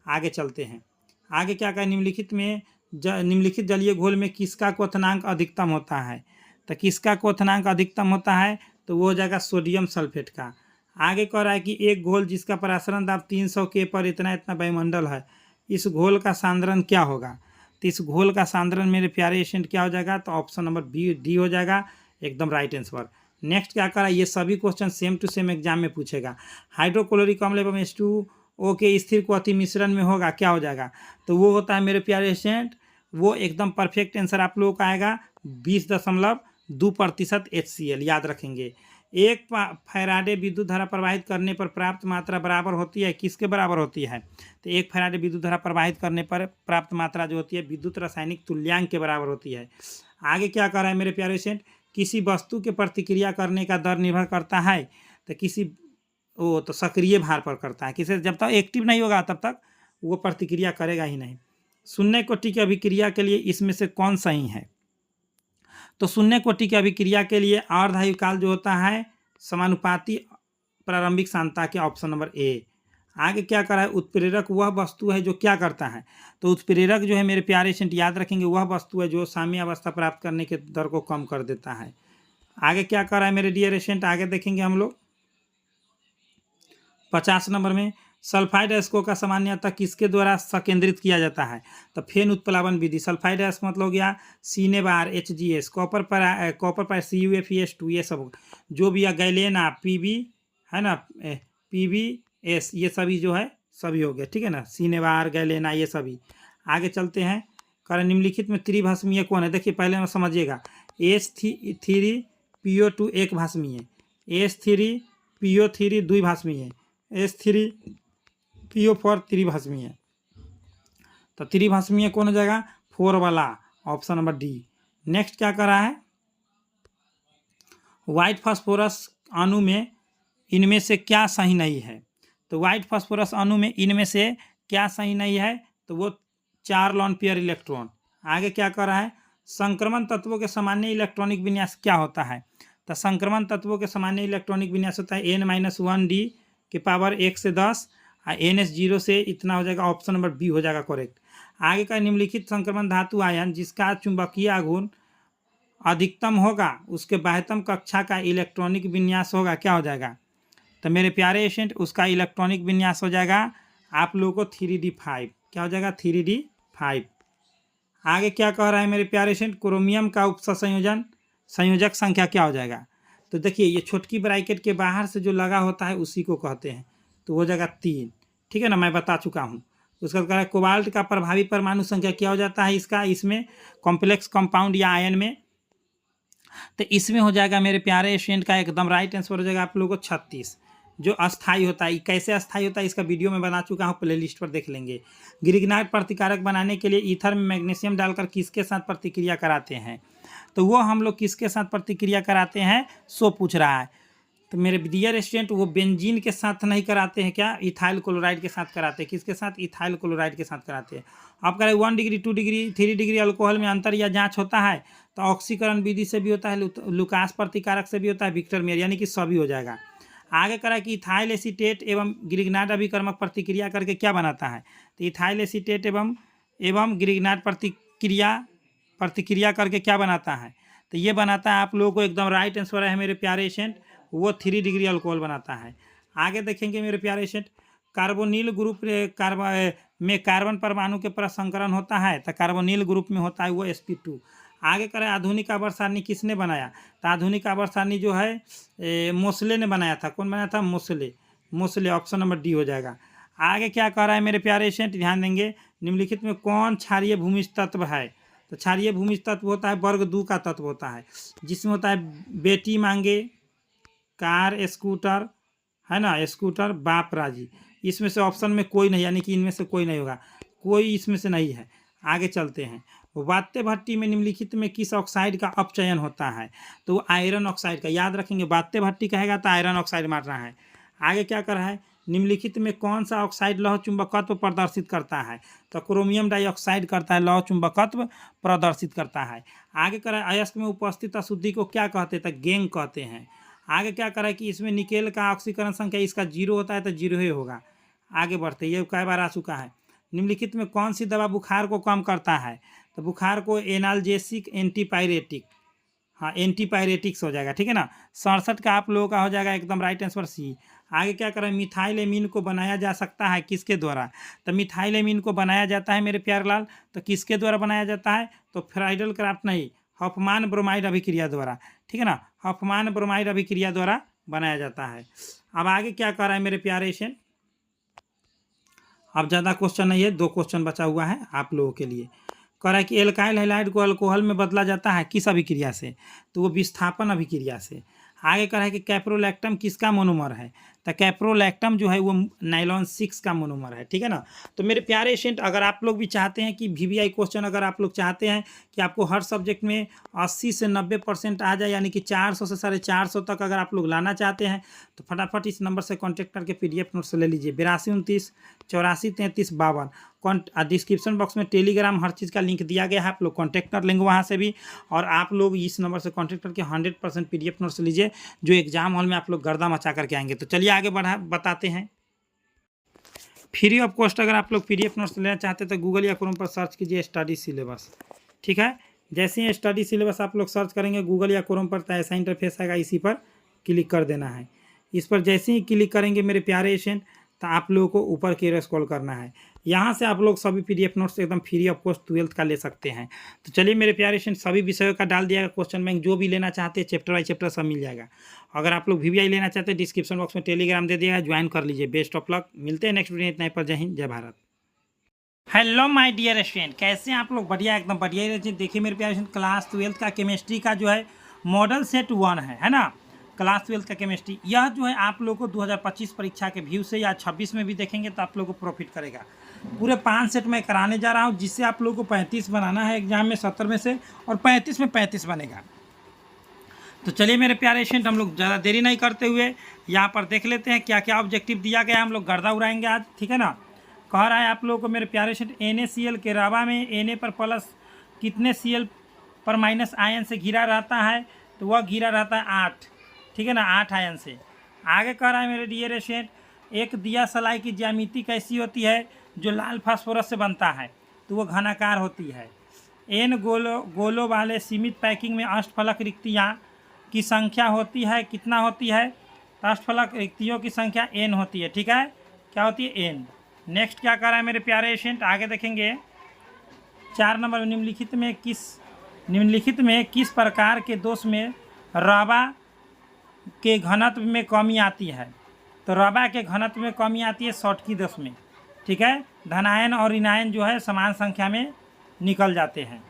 आगे चलते हैं, आगे क्या कहा, निम्नलिखित में निम्नलिखित जलीय घोल में किसका क्वथनांक अधिकतम होता है, तो किसका क्वथनांक अधिकतम होता है, तो वो हो जाएगा सोडियम सल्फेट का। आगे कह रहा है कि एक घोल जिसका परासरण दाब 300 के पर इतना वायुमंडल है, इस घोल का सांद्रण क्या होगा, तो इस घोल का सांद्रण मेरे प्यारे एशियंट क्या हो जाएगा, तो ऑप्शन नंबर बी डी हो जाएगा, एकदम राइट आंसर। नेक्स्ट क्या करा, ये सभी question same to same exam में पूछेगा। हाइड्रोक्लोरिक अम्ल एवं H2O के स्थिर क्वथी मिश्रण में होगा, क्या हो जाएगा, तो वो होता है मेरे प्यारे स्टूडेंट, वो एकदम परफेक्ट आंसर आप लोगों का आएगा 20.2% HCl, याद रखेंगे। एक फैराडे विद्युत धारा प्रवाहित करने पर प्राप्त मात्रा बराबर होती है, किसके बराबर होती है, तो एक फैराडे विद्युत धारा प्रवाहित करने पर प्राप्त मात्रा जो होती है विद्युत रासायनिक तुल्यांक के बराबर होती है। आगे क्या कर रहा है मेरे प्यारे स्टूडेंट, किसी वस्तु के प्रतिक्रिया करने का दर निर्भर करता है, तो किसी तो सक्रिय भार पर करता है, किसी जब तक एक्टिव नहीं होगा तब तक वो प्रतिक्रिया करेगा ही नहीं। शून्य कोटि की अभिक्रिया के लिए इसमें से कौन सही है, तो शून्य कोटि की अभिक्रिया के लिए अर्धायु काल जो होता है समानुपाती प्रारंभिक सांद्रता के, ऑप्शन नंबर ए। आगे क्या कर रहा है, उत्प्रेरक वह वस्तु है जो क्या करता है, तो उत्प्रेरक जो है मेरे प्यारे स्टूडेंट याद रखेंगे वह वस्तु है जो साम्य अवस्था प्राप्त करने के दर को कम कर देता है। आगे क्या कर रहा है मेरे डियर स्टूडेंट, आगे देखेंगे हम लोग 50 नंबर में, सल्फाइड अयस्कों का सामान्यतः किसके द्वारा संकेंद्रित किया जाता है, तो फेन उत्प्लावन विधि। सल्फाइड अयस्क मतलब हो गया CNaBr, HGS, कॉपर पर CuFeS2, ये सब जो भी है, गैलेना, PB है ना, PBS, ये सभी जो है सभी हो गया, ठीक है ना, CNaBr, गैलेना, ये सभी। आगे चलते हैं, कारण निम्नलिखित में त्रिभाषमीय कौन है, देखिए पहले समझिएगा, H3PO2 एक भाषमीय, H3PO3 द्विभाषमीय, H3PO4 त्रिभाषमीय, तो त्रिभाषमीय कौन हो जाएगा, 4 वाला, ऑप्शन नंबर डी। नेक्स्ट क्या कर रहा है, व्हाइट फास्फोरस अणु में इनमें से क्या सही नहीं है, तो व्हाइट फास्फोरस अणु में इनमें से क्या सही नहीं है, तो वो 4 लॉन पेयर इलेक्ट्रॉन। आगे क्या कर रहा है, संक्रमण तत्वों के सामान्य इलेक्ट्रॉनिक विन्यास क्या होता है, तो संक्रमण तत्वों के सामान्य इलेक्ट्रॉनिक विन्यास होता है N-1D के पावर 1 से 10, NH0 से इतना हो जाएगा, ऑप्शन नंबर बी हो जाएगा करेक्ट। आगे का निम्नलिखित संक्रमण धातु आयन जिसका चुंबकीय आघूर्ण अधिकतम होगा उसके बाह्यतम कक्षा का इलेक्ट्रॉनिक विन्यास होगा, क्या हो जाएगा, तो मेरे प्यारे स्टूडेंट उसका इलेक्ट्रॉनिक विन्यास हो जाएगा आप लोगों को 3D5, क्या हो जाएगा 3D5। आगे क्या कह रहा है मेरे प्यारे स्टूडेंट, क्रोमियम का संयोजक संख्या क्या हो जाएगा, तो देखिए ये छोटकी ब्रैकेट के बाहर से जो लगा होता है उसी को कहते हैं, तो हो जाएगा 3, ठीक है ना, मैं बता चुका हूँ। उसका कह रहा है कोबाल्ट का प्रभावी परमाणु संख्या क्या हो जाता है इसका, इसमें कॉम्प्लेक्स कंपाउंड या आयन में, तो इसमें हो जाएगा मेरे प्यारे स्टूडेंट का एकदम राइट आंसर हो जाएगा आप लोगों को 36। जो अस्थाई होता है, कैसे अस्थाई होता है इसका वीडियो में बना चुका हूँ, प्लेलिस्ट पर देख लेंगे। ग्रिग्नाइट प्रतिकारक बनाने के लिए ईथर में मैग्नीशियम डालकर किसके साथ प्रतिक्रिया कराते हैं, तो वो हम लोग किसके साथ प्रतिक्रिया कराते हैं, सो पूछ रहा है। तो मेरे डियर स्टूडेंट वो बेंजीन के साथ नहीं कराते हैं, क्या इथाइल क्लोराइड के साथ कराते हैं, किसके साथ, इथाइल क्लोराइड के साथ कराते हैं। आप कह रहे 1 डिग्री 2 डिग्री 3 डिग्री अल्कोहल में अंतर या जांच होता है, तो ऑक्सीकरण विधि से भी होता है, लुकास प्रतिकारक से भी होता है, विक्टर मेयर, यानी कि सभी हो जाएगा। आगे करा कि इथाइल एसीटेट एवं ग्रिग्नाइट अभिकर्मक प्रतिक्रिया करके क्या बनाता है, तो इथाइल एसीटेट एवं ग्रिग्नाइट प्रतिक्रिया करके क्या बनाता है, तो ये बनाता है आप लोगों को एकदम राइट आंसर है मेरे प्यारे स्टूडेंट, वो 3 डिग्री अल्कोहल बनाता है। आगे देखेंगे मेरे प्यारे स्टूडेंट, कार्बोनिल ग्रुप में कार्बन परमाणु के प्रसंकरण होता है, तो कार्बोनिल ग्रुप में होता है वो sp2। आगे करें आधुनिक आवर्त सारणी किसने बनाया, तो आधुनिक आवर्त सारणी जो है मोसले ने बनाया था। कौन बनाया था? Mosle. Mosle, option number D हो जाएगा। आगे क्या कह रहा है मेरे प्यारे स्टूडेंट, ध्यान देंगे, निम्नलिखित में कौन क्षारीय भूमिज तत्व है? तो क्षारीय भूमिज तत्व होता है वर्ग 2 का तत्व होता है, जिसमें होता है बेटी मांगे, कार, स्कूटर, है ना, स्कूटर, बाप राजी। इसमें से ऑप्शन में कोई नहीं, यानी कि इनमें से कोई नहीं होगा, कोई इसमें से नहीं है। आगे चलते हैं। वात्य भट्टी में निम्नलिखित में किस ऑक्साइड का अपचयन होता है? तो आयरन ऑक्साइड का। याद रखेंगे, वात्य भट्टी कहेगा तो आयरन ऑक्साइड मारना है। आगे क्या कर रहा है, निम्नलिखित में कौन सा ऑक्साइड लौह चुंबकत्व प्रदर्शित करता है? तो क्रोमियम डाइऑक्साइड करता है, लौह चुंबकत्व प्रदर्शित करता है। आगे कर रहा है अयस्क में उपस्थित अशुद्धि को क्या कहते हैं? तो गैंग कहते हैं। आगे क्या करा है कि इसमें निकेल का ऑक्सीकरण संख्या इसका 0 होता है, तो 0 ही होगा। आगे बढ़ते, ये कई बार आ चुका है। निम्नलिखित में कौन सी दवा बुखार को कम करता है? तो बुखार को एनाल्जेसिक, एंटीपायरेटिक, हाँ एंटीपायरेटिक्स हो जाएगा, ठीक है ना। 67 का आप लोगों का हो जाएगा एकदम राइट आंसर सी। आगे क्या करें, मिथाइल एमीन को बनाया जा सकता है किसके द्वारा? तो मिथाइल एमीन को बनाया जाता है मेरे प्यारे लाल, तो किसके द्वारा बनाया जाता है? तो फ्राइडल क्राफ्ट नहीं, हॉफमान ब्रोमाइड अभिक्रिया द्वारा, ठीक है ना, हॉफमान ब्रोमाइड अभिक्रिया द्वारा बनाया जाता है। अब आगे क्या कर रहा है मेरे प्यारे से, अब ज़्यादा क्वेश्चन नहीं है, 2 क्वेश्चन बचा हुआ है आप लोगों के लिए। कह रहा है कि एल्काइल हैलाइड को अल्कोहल में बदला जाता है किस अभिक्रिया से? तो वो विस्थापन अभिक्रिया से। आगे कह रहा है कि कैप्रोलैक्टम किसका मोनोमर है? तो कैप्रोलैक्टम जो है वो नाइलॉन 6 का मोनोमर है, ठीक है ना। तो मेरे प्यारे स्टूडेंट, अगर आप लोग भी चाहते हैं कि VVI क्वेश्चन, अगर आप लोग चाहते हैं कि आपको हर सब्जेक्ट में 80 से 90% आ जाए, यानी कि 400 से 450 तक अगर आप लोग लाना चाहते हैं, तो फटाफट इस नंबर से कॉन्टैक्ट करके PDF नोट्स ले लीजिए। 82 29 84 33 52। डिस्क्रिप्शन बॉक्स में टेलीग्राम हर चीज़ का लिंक दिया गया है, आप लोग कॉन्टैक्ट कर लेंगे वहाँ से भी। और आप लोग इस नंबर से कॉन्टैक्ट करके 100% PDF नोट्स लीजिए, जो एग्जाम हॉल में आप लोग गर्दा मचा करके आएंगे। तो चलिए आगे बताते हैं। फ्री ऑफ कॉस्ट अगर आप लोग PDF नोट्स लेना चाहते हैं तो गूगल या क्रोम पर सर्च कीजिए स्टडी सिलेबस, ठीक है। जैसे ही स्टडी सिलेबस आप लोग सर्च करेंगे गूगल या क्रोम पर, तो ऐसा इंटरफेस आएगा, इसी पर क्लिक कर देना है। इस पर जैसे ही क्लिक करेंगे मेरे प्यारे स्टूडेंट, तो आप लोगों को ऊपर की ओर स्क्रॉल करना है। यहाँ से आप लोग सभी PDF नोट्स एकदम फ्री ऑफ कॉस्ट 12th का ले सकते हैं। तो चलिए मेरे प्यारे स्टूडेंट, सभी विषयों का डाल दिया गया क्वेश्चन बैंक, जो भी लेना चाहते हैं चैप्टर बाई चैप्टर सब मिल जाएगा। अगर आप लोग VVI लेना चाहते हैं, डिस्क्रिप्शन बॉक्स में टेलीग्राम दे दिया, ज्वाइन कर लीजिए। बेस्ट ऑफ लक, मिलते हैं नेक्स्ट वीडियो। इतना ही पर, जय हिंद जय Bharat. Hello my dear student, कैसे हैं आप लोग? बढ़िया, एकदम बढ़िया ही रहिए। देखिए मेरे प्यारे स्टूडेंट, क्लास 12th का केमिस्ट्री का जो है मॉडल सेट 1 है ना। क्लास 12th का केमिस्ट्री, यह जो है आप लोगों को 2025 परीक्षा के व्यू से या 26 में भी देखेंगे तो आप लोगों को प्रॉफिट करेगा। पूरे 5 सेट में कराने जा रहा हूँ, जिससे आप लोगों को 35 बनाना है एग्जाम में 70 में से, और 35 में 35 बनेगा। तो चलिए मेरे प्यारे स्टूडेंट, हम लोग ज़्यादा देरी नहीं करते हुए यहाँ पर देख लेते हैं क्या क्या ऑब्जेक्टिव दिया गया है। हम लोग गर्दा उड़ाएंगे आज, ठीक है ना। कह रहा है आप लोगों को मेरे प्यारे स्टूडेंट, NaCl के रवा में Na पर प्लस कितने Cl पर माइनस आयन से घिरा रहता है? तो वह घिरा रहता है 8, ठीक है ना, 8 आयन से। आगे कह रहा है मेरे डियर स्टूडेंट, एक दिया सलाई की ज्यामिति कैसी होती है जो लाल फास्फोरस से बनता है? तो वो घनाकार होती है। N गोलों वाले सीमित पैकिंग में अष्टफलक रिक्तियाँ की संख्या होती है, कितना होती है? तो अष्टफलक रिक्तियों की संख्या N होती है, ठीक है, क्या होती है? N। नेक्स्ट क्या कर रहा है मेरे प्यारे स्टूडेंट, आगे देखेंगे। 4 नंबर, निम्नलिखित में किस प्रकार के दोष में रवा के घनत्व में कमी आती है? तो रवा के घनत्व में कमी आती है शॉटकी दोष में, ठीक है। धनायन और ऋणायन जो है समान संख्या में निकल जाते हैं।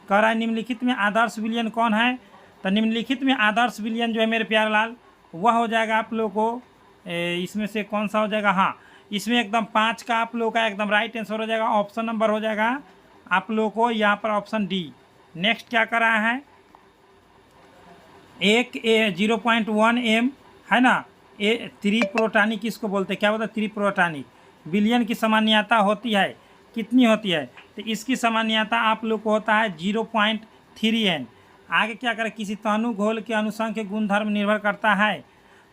कह रहा है निम्नलिखित में आदर्श विलयन कौन है? तो निम्नलिखित में आदर्श विलयन जो है मेरे प्यारे लाल, वह हो जाएगा आप लोग को, इसमें से कौन सा हो जाएगा? हाँ, इसमें एकदम 5 का आप लोग का एकदम राइट आंसर हो जाएगा। ऑप्शन नंबर हो जाएगा आप लोग को यहाँ पर ऑप्शन डी। नेक्स्ट क्या कर रहा है, एक 0.1 m है ना, त्रिप्रोटानिक किसको बोलते हैं? क्या बोलते हैं? त्रिप्रोटानिक। विलयन की सामान्यता होती है, कितनी होती है? तो इसकी सामान्यता आप लोग को होता है 0.3 n। आगे क्या करें, किसी तनु घोल के अनुसंख्य गुणधर्म निर्भर करता है?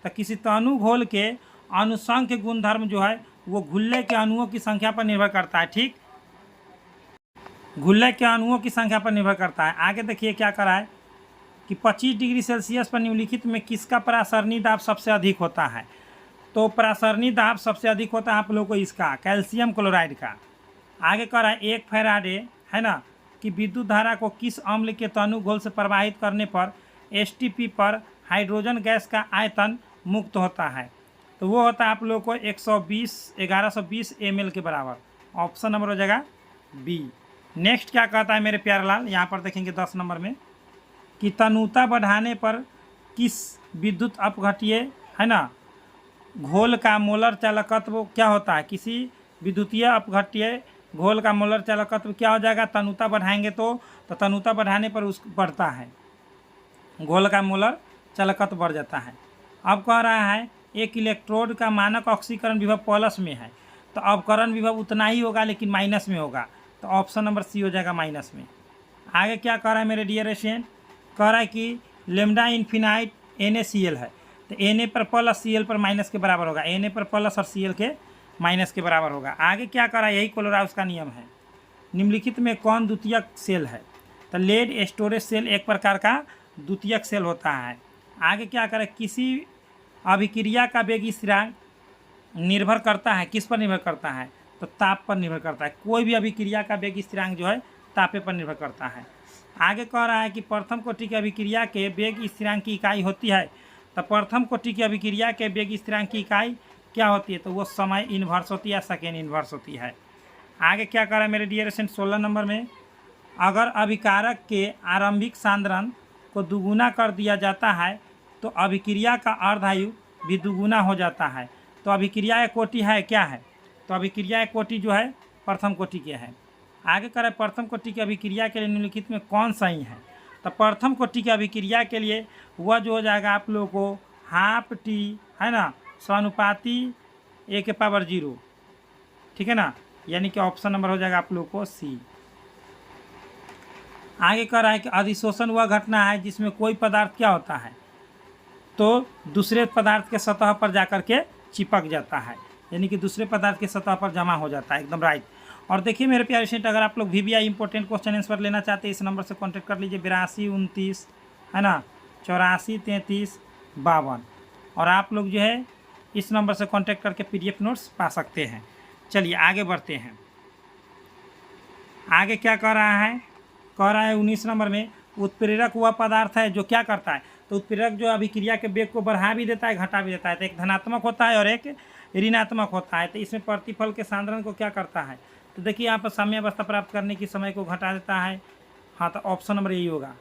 तो किसी तनु घोल के अनुसंख्य गुणधर्म जो है वो घुल्ले के अणुओं की संख्या पर निर्भर करता है, ठीक, घुल्ले के अणुओं की संख्या पर निर्भर करता है। आगे देखिए क्या करा है कि 25 डिग्री सेल्सियस पर निम्नलिखित में किसका परासरणी दाब सबसे अधिक होता है? तो परासरणी दाब सबसे अधिक होता है आप लोगों को इसका, कैल्शियम क्लोराइड का। आगे कह रहा है 1 फैराडे है ना, कि विद्युत धारा को किस अम्ल के तनु घोल से प्रवाहित करने पर एसटीपी पर हाइड्रोजन गैस का आयतन मुक्त होता है। तो वो होता है आप लोगों को 1120 ml के बराबर। ऑप्शन नंबर हो जाएगा बी। नेक्स्ट क्या कहता है मेरे प्यारे लाल, यहाँ पर देखेंगे 10 नंबर में कि तनुता बढ़ाने पर किस विद्युत अपघट्य है ना घोल का मोलर चालकत्व क्या होता है। किसी विद्युतीय अपघट्य घोल का मोलर चालकत्व क्या हो जाएगा, तनुता बढ़ाएंगे तो तनुता बढ़ाने पर उस बढ़ता है, घोल का मोलर चालकत्व बढ़ जाता है। अब कह रहा है एक इलेक्ट्रोड का मानक ऑक्सीकरण विभव प्लस में है, तो अवकरण विभव उतना ही होगा लेकिन माइनस में होगा, तो ऑप्शन नंबर सी हो जाएगा माइनस में। आगे क्या कह रहा है मेरे डियर स्टूडेंट, कह रहा है कि लेमडा इन्फिनाइट NaCl है, तो Na पर प्लस Cl पर माइनस के बराबर होगा, Na पर प्लस और Cl के माइनस के बराबर होगा। आगे क्या कर रहा है, यही कोलोराउस का नियम है। निम्नलिखित में कौन द्वितीयक सेल है, तो लेड स्टोरेज सेल एक प्रकार का द्वितीयक सेल होता है। आगे क्या करें, किसी अभिक्रिया का वेग स्थिरांक निर्भर करता है, किस पर निर्भर करता है, तो ताप पर निर्भर करता है। कोई भी अभिक्रिया का वेग स्थिरांक जो है तापे पर निर्भर करता है। आगे कह रहा है कि प्रथम कोटि की अभिक्रिया के वेग स्थिरांक की इकाई होती है, तो प्रथम कोटि की अभिक्रिया के वेग स्थिरांक की इकाई क्या होती है, तो वो समय इन्वर्स होती है, सेकेंड इन्वर्स होती है। आगे क्या कह रहा है मेरे डियर स्टूडेंट 16 नंबर में, अगर अभिकारक के आरंभिक सांद्रण को दुगुना कर दिया जाता है तो अभिक्रिया का अर्धायु भी दुगुना हो जाता है। तो अभिक्रिया कोटि है क्या है, तो अभिक्रिया कोटि जो है प्रथम कोटि के है। आगे करें प्रथम कोटि की अभिक्रिया के लिए निम्नलिखित में कौन सही है, तो प्रथम कोटि की अभिक्रिया के लिए वह जो हो जाएगा आप लोगों को हाफ टी है ना समानुपाती A⁻0, ठीक है ना, यानी कि ऑप्शन नंबर हो जाएगा आप लोगों को सी। आगे कह रहा है कि अधिशोषण वह घटना है जिसमें कोई पदार्थ क्या होता है, तो दूसरे पदार्थ के सतह पर जाकर के चिपक जाता है, यानी कि दूसरे पदार्थ के सतह पर जमा हो जाता है, एकदम राइट। और देखिए मेरे प्यारे स्टूडेंट, अगर आप लोग VBI इंपॉर्टेंट क्वेश्चन आंसर लेना चाहते हैं इस नंबर से कांटेक्ट कर लीजिए 82 29 है ना 84 33 52, और आप लोग जो है इस नंबर से कांटेक्ट करके PDF नोट्स पा सकते हैं। चलिए आगे बढ़ते हैं। आगे क्या कह रहा है, कह रहा है 19 नंबर में उत्प्रेरक वह पदार्थ है जो क्या करता है, तो उत्प्रेरक जो अभिक्रिया के वेग को बढ़ा भी देता है घटा भी देता है, तो एक धनात्मक होता है और एक ऋणात्मक होता है। तो इसमें प्रतिफल के सांद्रण को क्या करता है, तो देखिए यहाँ पर साम्यावस्था प्राप्त करने की समय को घटा देता है। हाँ, तो ऑप्शन नंबर यही होगा।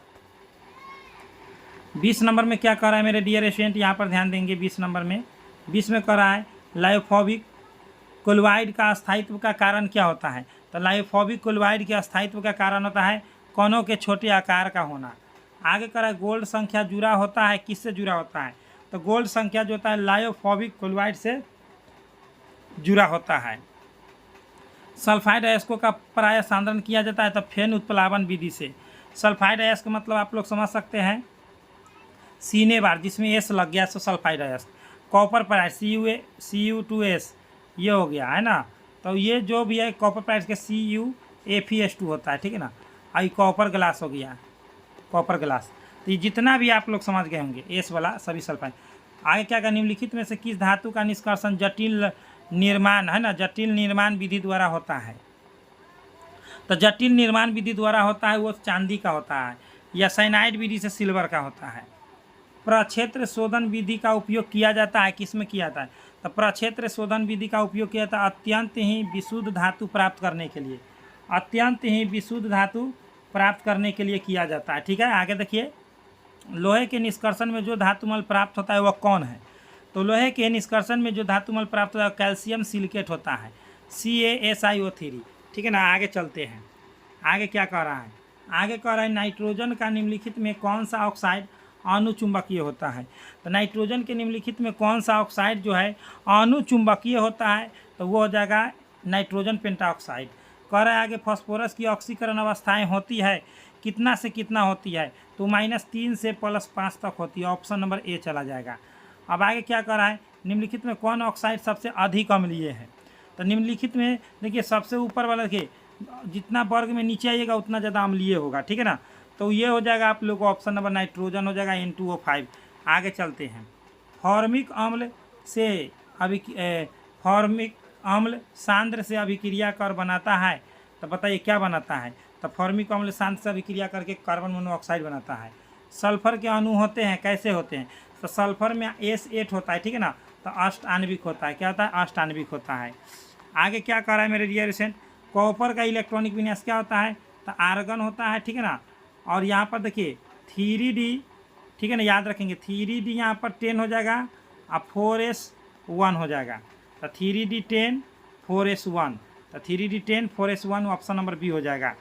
20 नंबर में क्या कर रहा है मेरे डियर स्टूडेंट, यहाँ पर ध्यान देंगे 20 नंबर में। 20 में कर रहा है लायोफोबिक क्लोराइड का अस्थायित्व का कारण क्या होता है, तो लायोफोबिक क्लोराइड के अस्थायित्व का कारण होता है कणों के छोटे आकार का होना। आगे कर रहा है गोल्ड संख्या जुड़ा होता है, किससे जुड़ा होता है, तो गोल्ड संख्या जो होता है लायोफोबिक क्लोराइड से जुड़ा होता है। सल्फाइड अयस्कों का प्राय सांद्रण किया जाता है तो फेन उत्प्लावन विधि से। सल्फाइड अयस्क मतलब आप लोग समझ सकते हैं सीने बार जिसमें एस लग गया तो सल्फाइड अयस्क। कॉपर प्राइड Cu2S ये हो गया है ना, तो ये जो भी है कॉपर प्राइड के CuFeS2 होता है, ठीक है ना। आई कॉपर ग्लास हो गया, कॉपर ग्लास। तो ये जितना भी आप लोग समझ गए होंगे एस वाला सभी सल्फाइड। आगे क्या कर निम्नलिखित में से किस धातु का निष्कर्षण जटिल निर्माण है ना जटिल निर्माण विधि द्वारा होता है, तो जटिल निर्माण विधि द्वारा होता है वो चांदी का होता है, या साइनाइड विधि से सिल्वर का होता है। प्रक्षेत्र शोधन विधि का उपयोग किया जाता है, किस में किया जाता है, तो प्रक्षेत्र शोधन विधि का उपयोग किया जाता है अत्यंत ही विशुद्ध धातु प्राप्त करने के लिए, अत्यंत ही विशुद्ध धातु प्राप्त करने के लिए किया जाता है, ठीक है। आगे देखिए लोहे के निष्कर्षण में जो धातुमल प्राप्त होता है वह कौन है, तो लोहे के निष्कर्षण में जो धातुमल प्राप्त होता है कैल्शियम सिलिकेट होता है CaSiO3, ठीक है ना। आगे चलते हैं, आगे क्या कह रहा है, आगे कह रहा है नाइट्रोजन का निम्नलिखित में कौन सा ऑक्साइड अणुचुंबकीय होता है, तो नाइट्रोजन के निम्नलिखित में कौन सा ऑक्साइड जो है अणुचुंबकीय होता है, तो वो हो जाएगा नाइट्रोजन पेंटाऑक्साइड। कह रहा है आगे फास्फोरस की ऑक्सीकरण अवस्थाएं होती है कितना से कितना होती है, तो -3 से +5 तक होती है, ऑप्शन नंबर ए चला जाएगा। अब आगे क्या कर रहा है निम्नलिखित में कौन ऑक्साइड सबसे अधिक अम्लीय है, तो निम्नलिखित में देखिए सबसे ऊपर वाला देखिए जितना वर्ग में नीचे आइएगा उतना ज़्यादा अम्लीय होगा, ठीक है ना। तो ये हो जाएगा आप लोग को ऑप्शन नंबर नाइट्रोजन हो जाएगा N2O5। आगे चलते हैं फॉर्मिक अम्ल से फॉर्मिक अम्ल सांद्र से अभिक्रिया कर बनाता है, तो बताइए क्या बनाता है, तो फॉर्मिक अम्ल शांत से अभिक्रिया करके कार्बन मोनोऑक्साइड बनाता है। सल्फर के अणु होते हैं, कैसे होते हैं? तो सल्फर में S8 होता है, ठीक है ना, तो अष्ट आणविक होता है। क्या होता है? अष्ट आणविक होता है। आगे क्या कर रहा है मेरे डियर स्टूडेंट, कॉपर का इलेक्ट्रॉनिक विन्यास क्या होता है? तो आर्गन होता है, ठीक है ना। और यहाँ पर देखिए 3D, ठीक है ना, याद रखेंगे 3D यहाँ पर 10 हो जाएगा और 4s1 हो जाएगा। तो 3D 10 4s1, तो 3D 10 4s1 option number B हो जाएगा।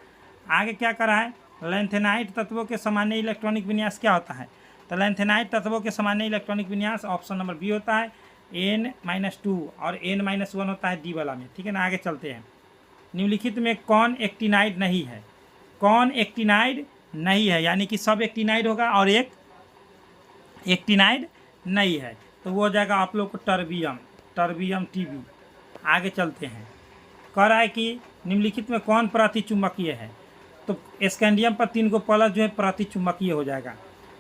आगे क्या करा है? लैंथेनाइट तत्वों के सामान्य इलेक्ट्रॉनिक विन्यास क्या होता है? तो लैंथेनाइट तत्वों के सामान्य इलेक्ट्रॉनिक विन्यास ऑप्शन नंबर बी होता है, N-2 और N-1 होता है डी वाला में, ठीक है ना। आगे चलते हैं। निम्नलिखित में कौन एक्टिनाइड नहीं है? कौन एक्टिनाइड नहीं है, यानी कि सब एक्टिनाइड होगा और एक एक्टिनाइड नहीं है, तो वो हो जाएगा आप लोग को टर्बियम, टर्बियम TB। आगे चलते हैं। कह रहा है कि निम्नलिखित में कौन प्रतिचुंबकीय है? तो स्कैंडियम पर 3 को प्लस जो है प्रतिचुंबकीय हो जाएगा।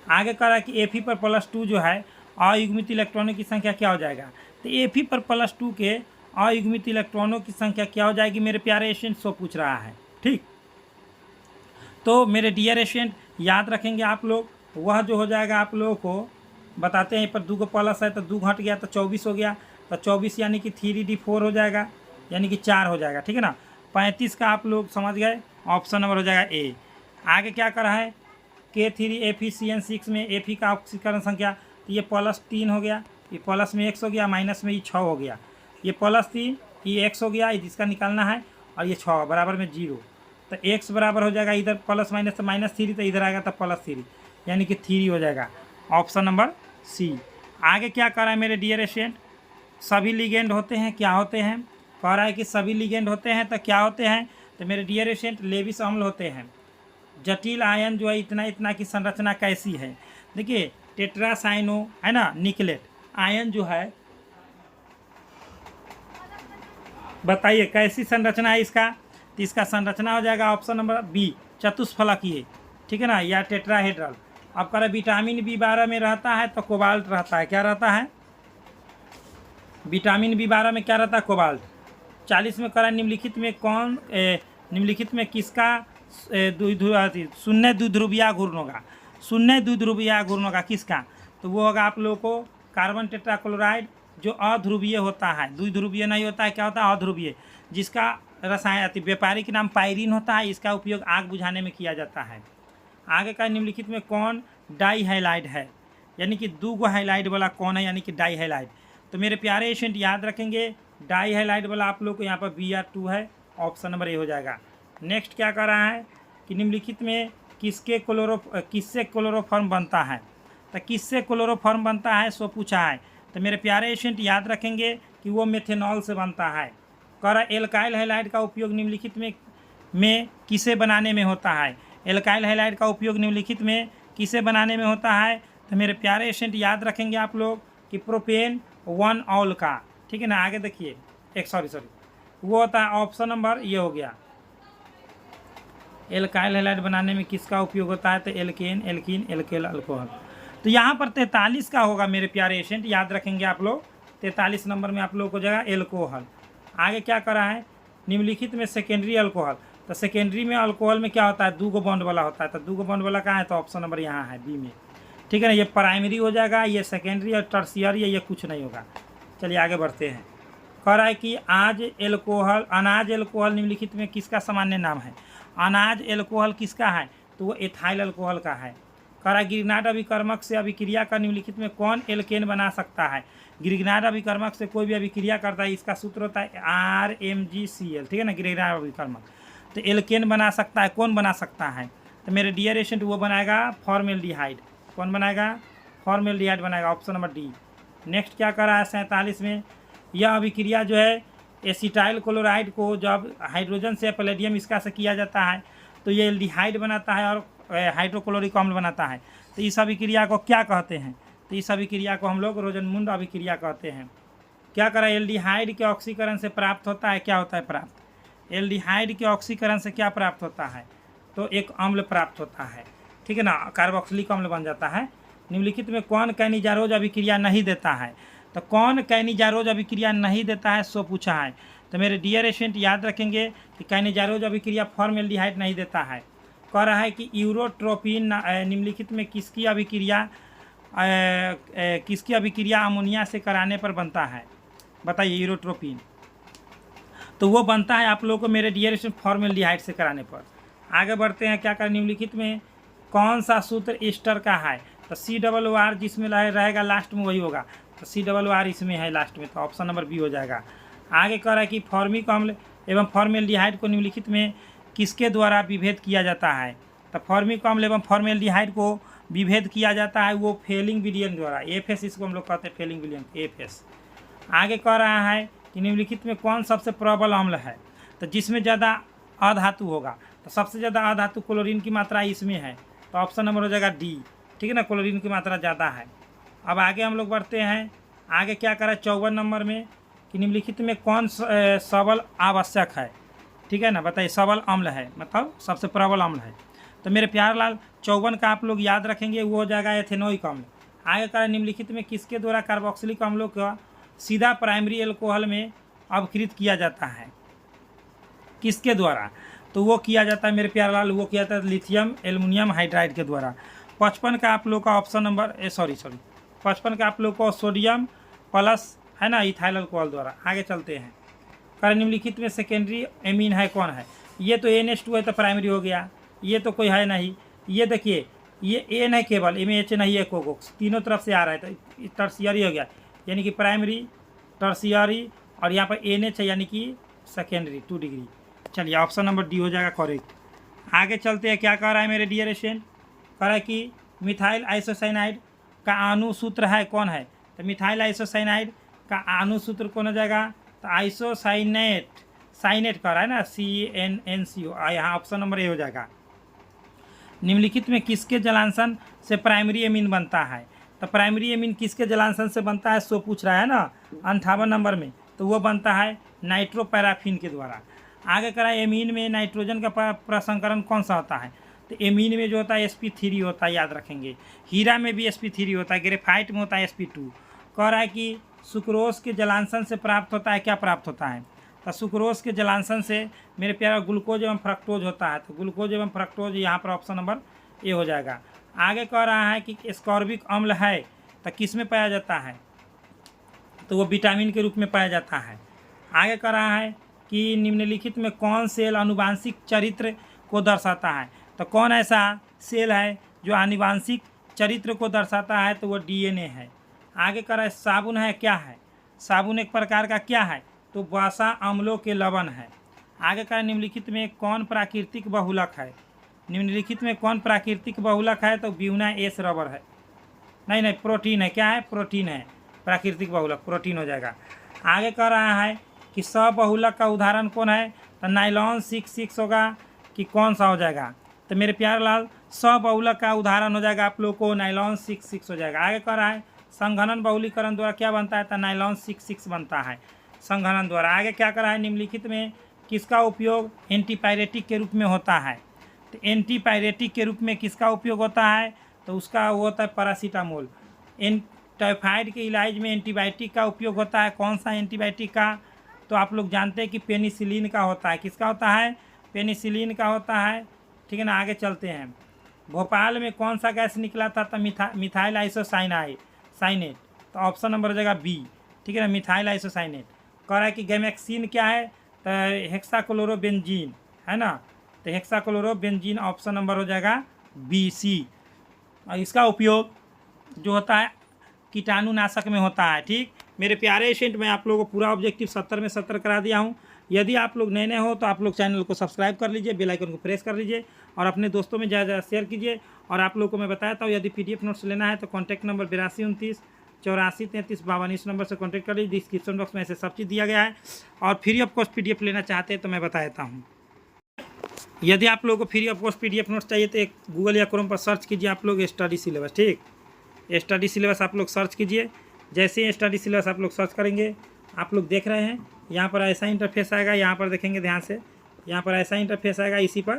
आगे कह रहा है कि Fe पर +2 जो है अयुग्मित इलेक्ट्रॉनों की संख्या क्या हो जाएगा? तो Fe पर +2 के अयुग्मित इलेक्ट्रॉनों की संख्या क्या हो जाएगी मेरे प्यारे स्टूडेंट? सो पूछ रहा है, ठीक। तो मेरे डियर स्टूडेंट याद रखेंगे आप लोग, वह जो हो जाएगा आप लोगों को बताते हैं। पर 2 को प्लस है तो 2 घट गया तो 24 हो गया, तो 24 यानी कि 3D4 हो जाएगा, यानी कि 4 हो जाएगा, ठीक है ना। 35 का आप लोग समझ गए, ऑप्शन नंबर हो जाएगा ए। आगे क्या करा है? K3FeCN6 में Fe का ऑक्सीकरण संख्या, तो ये +3 हो गया, ये प्लस में x हो गया, माइनस में ये 6 हो गया, ये +3 ये x हो गया, जिसका निकालना है, और ये 6 बराबर में 0, तो x बराबर हो जाएगा इधर प्लस माइनस तो -3, तो इधर आएगा तो +3, यानी कि 3 हो जाएगा, ऑप्शन नंबर सी। आगे क्या कर रहा है मेरे डियर स्टूडेंट? सभी लिगेंड होते हैं, क्या होते हैं? कह रहा है कि सभी लिगेंड होते हैं, तो क्या होते हैं? तो मेरे डियर स्टूडेंट लेविस अम्ल होते हैं। जटिल आयन जो है इतना इतना की संरचना कैसी है? देखिए टेट्रासाइनो है ना, निकलेट आयन जो है, बताइए कैसी संरचना है इसका? तो इसका संरचना हो जाएगा ऑप्शन नंबर बी, चतुष्फलकीय, ठीक है ना, या टेट्राहेड्रल। अब कह रहे विटामिन B12 में रहता है तो कोबाल्ट रहता है, क्या रहता है? विटामिन B12 में क्या रहता है? कोबाल्ट। 40 में कह रहा निम्नलिखित में कौन निम्नलिखित में किसका शून्य द्विध्रुवीय घूर्ण होगा? शून्य द्विध्रुवीय घूर्ण होगा किसका? तो वो होगा आप लोगों को कार्बन टेट्राक्लोराइड, जो अध्रुवीय होता है, द्विध्रुवीय नहीं होता है, क्या होता है? अध्रुवीय, जिसका रसायन व्यापारिक नाम पायरीन होता है। इसका उपयोग आग बुझाने में किया जाता है। आगे का निम्नलिखित में कौन डाई हैलाइड है, यानी कि 2 गो हैलाइड वाला कौन है, यानी कि डाई हैलाइड? तो मेरे प्यारे स्टूडेंट याद रखेंगे डाई हैलाइड वाला आप लोग को यहाँ पर Br2 है, ऑप्शन नंबर ए हो जाएगा। नेक्स्ट क्या कर रहा है कि निम्नलिखित में किससे क्लोरोफॉर्म बनता है? तो किससे क्लोरोफॉर्म बनता है सो पूछा है। तो मेरे प्यारे स्टूडेंट याद रखेंगे कि वो मेथेनॉल से बनता है। कह रहा एल्काइल हैलाइड का उपयोग निम्नलिखित में किसे बनाने में होता है? एल्काइल हैलाइड का उपयोग निम्नलिखित में किसे बनाने में होता है? तो मेरे प्यारे स्टूडेंट याद रखेंगे आप लोग कि प्रोपेन 1 ऑल का, ठीक है ना। आगे देखिए सॉरी वो होता है ऑप्शन नंबर ये हो गया। एल्काइल हैलाइड बनाने में किसका उपयोग होता है? तो एल्केन, एल्कीन, एल्केल अल्कोहल। तो यहाँ पर 43 का होगा मेरे प्यारे स्टूडेंट, याद रखेंगे आप लोग 43 नंबर में आप लोग को जगह एल्कोहल। आगे क्या करा है? निम्नलिखित में सेकेंडरी अल्कोहल। तो सेकेंडरी में अल्कोहल में क्या होता है? 2 गो बॉन्ड वाला होता है। तो 2 गो बॉन्ड वाला कहाँ है? तो ऑप्शन नंबर यहाँ है बी में, ठीक है ना। ये प्राइमरी हो जाएगा, ये सेकेंडरी और टर्शियरी, ये कुछ नहीं होगा। चलिए आगे बढ़ते हैं। कह रहा है कि अनाज एल्कोहल निम्नलिखित में किसका सामान्य नाम है? अनाज एल्कोहल किसका है? तो वो एथाइल अल्कोहल का है। कह रहा ग्रिग्नार्ड अभिकर्मक से अभिक्रिया का निम्नलिखित में कौन एल्केन बना सकता है? ग्रिग्नार्ड अभिकर्मक से कोई भी अभिक्रिया करता है, इसका सूत्र होता है RMgCl, ठीक है ना। ग्रिग्नार्ड अभिकर्मक तो एल्केन बना सकता है, कौन बना सकता है? तो मेरे डियर स्टूडेंट वो बनाएगा फॉर्मेल्डिहाइड। कौन बनाएगा? फॉर्मेल्डिहाइड बनाएगा, ऑप्शन नंबर डी। नेक्स्ट क्या कर रहा है 47 में? यह अभिक्रिया जो है एसिटाइल क्लोराइड को जब हाइड्रोजन से पैलेडियम इसका से किया जाता है तो ये एल्डिहाइड बनाता है और हाइड्रोक्लोरिक अम्ल बनाता है। तो इस अभिक्रिया को क्या कहते हैं? तो इस अभिक्रिया को हम लोग रोजनमुंड अभिक्रिया कहते हैं। क्या करा? एल्डिहाइड के ऑक्सीकरण से प्राप्त होता है, क्या होता है प्राप्त? एल्डिहाइड के ऑक्सीकरण से क्या प्राप्त होता है? तो एक अम्ल प्राप्त होता है, ठीक है ना, कार्बोक्सिलिक अम्ल बन जाता है। निम्नलिखित में कौन कैनिजारोज अभिक्रिया नहीं देता है? तो कौन कैनिजारोज अभिक्रिया नहीं देता है सो पूछा है। तो मेरे डियर स्टूडेंट याद रखेंगे कि काइनेजाइरोज अभिक्रिया फॉर्मेल्डिहाइड नहीं देता है। कह रहा है कि यूरोट्रोपिन निम्नलिखित में किसकी अभिक्रिया अमोनिया से कराने पर बनता है, बताइए। यूरोट्रोपिन तो वो बनता है आप लोगों को मेरे डियर स्टूडेंट फॉर्मेल्डिहाइड से कराने पर। आगे बढ़ते हैं, क्या करें, निम्नलिखित में कौन सा सूत्र ईस्टर का है, तो COOR जिसमें रहेगा लास्ट में वही होगा, तो COOR इसमें है लास्ट में, तो ऑप्शन नंबर बी हो जाएगा। आगे कह रहा है कि फॉर्मिक अम्ल एवं फॉर्मेल्डिहाइड को निम्नलिखित में किसके द्वारा विभेद किया जाता है, तो फॉर्मिक अम्ल एवं फॉर्मेल्डिहाइड को विभेद किया जाता है वो फेलिंग विलयन द्वारा, FS इसको हम लोग कहते हैं, फेलिंग विलयन, FS। आगे कह रहा है कि निम्नलिखित में कौन सबसे प्रबल अम्ल है, तो जिसमें ज़्यादा अधातु होगा, तो सबसे ज़्यादा अधातु क्लोरीन की मात्रा इसमें है, तो ऑप्शन नंबर हो जाएगा डी, ठीक है ना, क्लोरीन की मात्रा ज़्यादा है। अब आगे हम लोग बढ़ते हैं, आगे क्या करें 54 नंबर में कि निम्नलिखित में कौन सबल आवश्यक है, ठीक है ना, बताइए। सबल अम्ल है मतलब सबसे प्रबल अम्ल है, तो मेरे प्यारे लाल 54 का आप लोग याद रखेंगे, वो हो जाएगा एथेनोइक अम्ल। आगे करें निम्नलिखित में किसके द्वारा कार्बोक्सिलिक अम्लों का सीधा प्राइमरी एल्कोहल में अवकृत किया जाता है, किसके द्वारा, तो वो किया जाता है मेरे प्यारे लाल, वो किया जाता है लिथियम एल्युमिनियम हाइड्राइड के द्वारा। 55 का आप लोग का ऑप्शन नंबर 55 का आप लोग को सोडियम प्लस है ना इथाइल अल्कोहल द्वारा। आगे चलते हैं, कारण निम्नलिखित में सेकेंडरी एमीन है कौन है, ये तो NH2 है तो प्राइमरी हो गया, ये तो कोई है नहीं, ये देखिए ये N है केवल, MH नहीं है, कोकोक्स तीनों तरफ से आ रहा है, तो टर्शियरी हो गया, यानी कि प्राइमरी, टर्शियरी, और यहाँ पर NH है यानी कि सेकेंडरी 2 डिग्री। चलिए ऑप्शन नंबर डी हो जाएगा करेक्ट। आगे चलते हैं, क्या कह रहा है मेरे डियर स्टूडेंट, कह रहा है कि मिथाइल आइसोसाइनाइड का अणुसूत्र है कौन है, तो मिथाइल आइसोसाइनाइड का अणुसूत्र कौन हो जाएगा, तो आइसोसाइनेट, साइनेट कह रहा है ना, CNNCO, यहाँ ऑप्शन नंबर ए हो जाएगा। निम्नलिखित में किसके जलांशन से प्राइमरी एमीन बनता है, तो प्राइमरी एमीन किसके जलांशन से बनता है, सो पूछ रहा है ना 58 नंबर में, तो वो बनता है नाइट्रोपैराफिन के द्वारा। आगे करा एमीन में नाइट्रोजन का प्रसंकरण कौन सा होता है, तो एमीन में जो होता है sp3 होता है, याद रखेंगे। हीरा में भी sp3 होता है, ग्रेफाइट में होता है sp2। कह रहा है कि सुक्रोज के जलांशन से प्राप्त होता है, क्या प्राप्त होता है, तो सुक्रोज के जलांशन से मेरे प्यारा ग्लूकोज एवं फ्रक्टोज होता है, तो ग्लूकोज एवं फ्रक्टोज यहाँ पर ऑप्शन नंबर ए हो जाएगा। आगे कह रहा है कि एस्कॉर्बिक अम्ल है तो किस में पाया जाता है, तो वो विटामिन के रूप में पाया जाता है। आगे कह रहा है कि निम्नलिखित में कौन सेल आनुवांशिक चरित्र को दर्शाता है, तो कौन ऐसा सेल है जो आनुवांशिक चरित्र को दर्शाता है, तो वो DNA है। आगे कह रहा है साबुन है, क्या है, साबुन एक प्रकार का क्या है, तो वसा अम्लों के लवण है। आगे कह रहा है निम्नलिखित में कौन प्राकृतिक बहुलक है, निम्नलिखित में कौन प्राकृतिक बहुलक है, तो ब्यूना एस रबर है, नहीं प्रोटीन है, क्या है, प्रोटीन है, प्राकृतिक बहुलक प्रोटीन हो जाएगा। आगे कह रहा है कि सबहुलक का उदाहरण कौन है, तो नाइलॉन 6 होगा कि कौन सा हो जाएगा, तो मेरे प्यारे लाल सबहुलक का उदाहरण हो जाएगा आप लोग को नाइलॉन 6 हो जाएगा। आगे कह रहा है संघनन बहुलीकरण द्वारा क्या बनता है, तो नाइलॉन 6 बनता है संघनन द्वारा। आगे क्या कर रहा है निम्नलिखित में किसका उपयोग एंटीपायरेटिक के रूप में होता है, तो एंटीपायरेटिक के रूप में किसका उपयोग होता है, तो उसका वो होता है पैरासीटामोल। टाइफाइड के इलाज में एंटीबायोटिक का उपयोग होता है, कौन सा एंटीबायोटिक का, तो आप लोग जानते हैं कि पेनिसिलिन का होता है, किसका होता है, पेनिसिलिन का होता है, ठीक है ना। आगे चलते हैं, भोपाल में कौन सा गैस निकला था, तो मिथाइल आइसोसाइनेट, तो ऑप्शन नंबर हो जाएगा बी, ठीक है ना, मिथाइल आइसोसाइनेट। कह रहा है कि गैमेक्सिन क्या है, तो हेक्साक्लोरोबेंजीन है ना, तो हेक्साक्लोरोबेंजीन ऑप्शन नंबर हो जाएगा BC। और इसका उपयोग जो होता है कीटाणुनाशक में होता है। ठीक मेरे प्यारे स्टूडेंट, मैं आप लोगों को पूरा ऑब्जेक्टिव 70 में 70 करा दिया हूँ। यदि आप लोग नए हो तो आप लोग चैनल को सब्सक्राइब कर लीजिए, बेल आइकन को प्रेस कर लीजिए और अपने दोस्तों में ज़्यादा शेयर कीजिए। और आप लोग को मैं बताता हूँ, यदि PDF नोट्स लेना है तो कॉन्टैक्ट नंबर 8229 84 33 52 इस नंबर से कॉन्टैक्ट कर लीजिए। डिस्क्रिप्शन बॉक्स में ऐसे सब चीज़ दिया गया है। और फ्री ऑफ कॉस्ट PDF लेना चाहते हैं तो मैं बता देता हूँ। यदि आप लोगों को free of cost PDF notes चाहिए तो एक गूगल या क्रोम पर सर्च कीजिए आप लोग स्टडी सिलेबस। ठीक, स्टडी सिलेबस आप लोग सर्च कीजिए। जैसे ही स्टडी सिलेबस आप लोग सर्च करेंगे, आप लोग देख रहे हैं यहाँ पर ऐसा इंटरफेस आएगा। यहाँ पर देखेंगे ध्यान से, यहाँ पर ऐसा इंटरफेस आएगा, इसी पर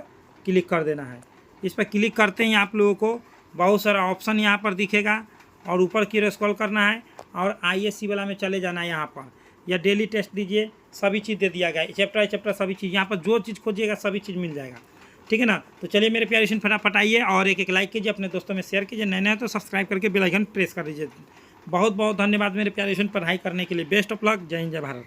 क्लिक कर देना है। इस पर क्लिक करते ही आप लोगों को बहुत सारा ऑप्शन यहाँ पर दिखेगा और ऊपर की ओर स्क्रॉल करना है और ISC वाला में चले जाना है यहाँ पर, या डेली टेस्ट दीजिए सभी चीज़ दे दिया गया है, चैप्टर सभी चीज़, यहाँ पर जो चीज़ खोजिएगा सभी चीज़ मिल जाएगा। ठीक है ना। तो चलिए मेरे प्यारे स्टूडेंट, फटाफट आइए और एक लाइक कीजिए, अपने दोस्तों में शेयर कीजिए, नए नए तो सब्सक्राइब करके बेल आइकन प्रेस कर दीजिए। बहुत बहुत धन्यवाद मेरे प्यारे स्टूडेंट पढ़ाई करने के लिए। Best of luck. जय हिंद, जय भारत।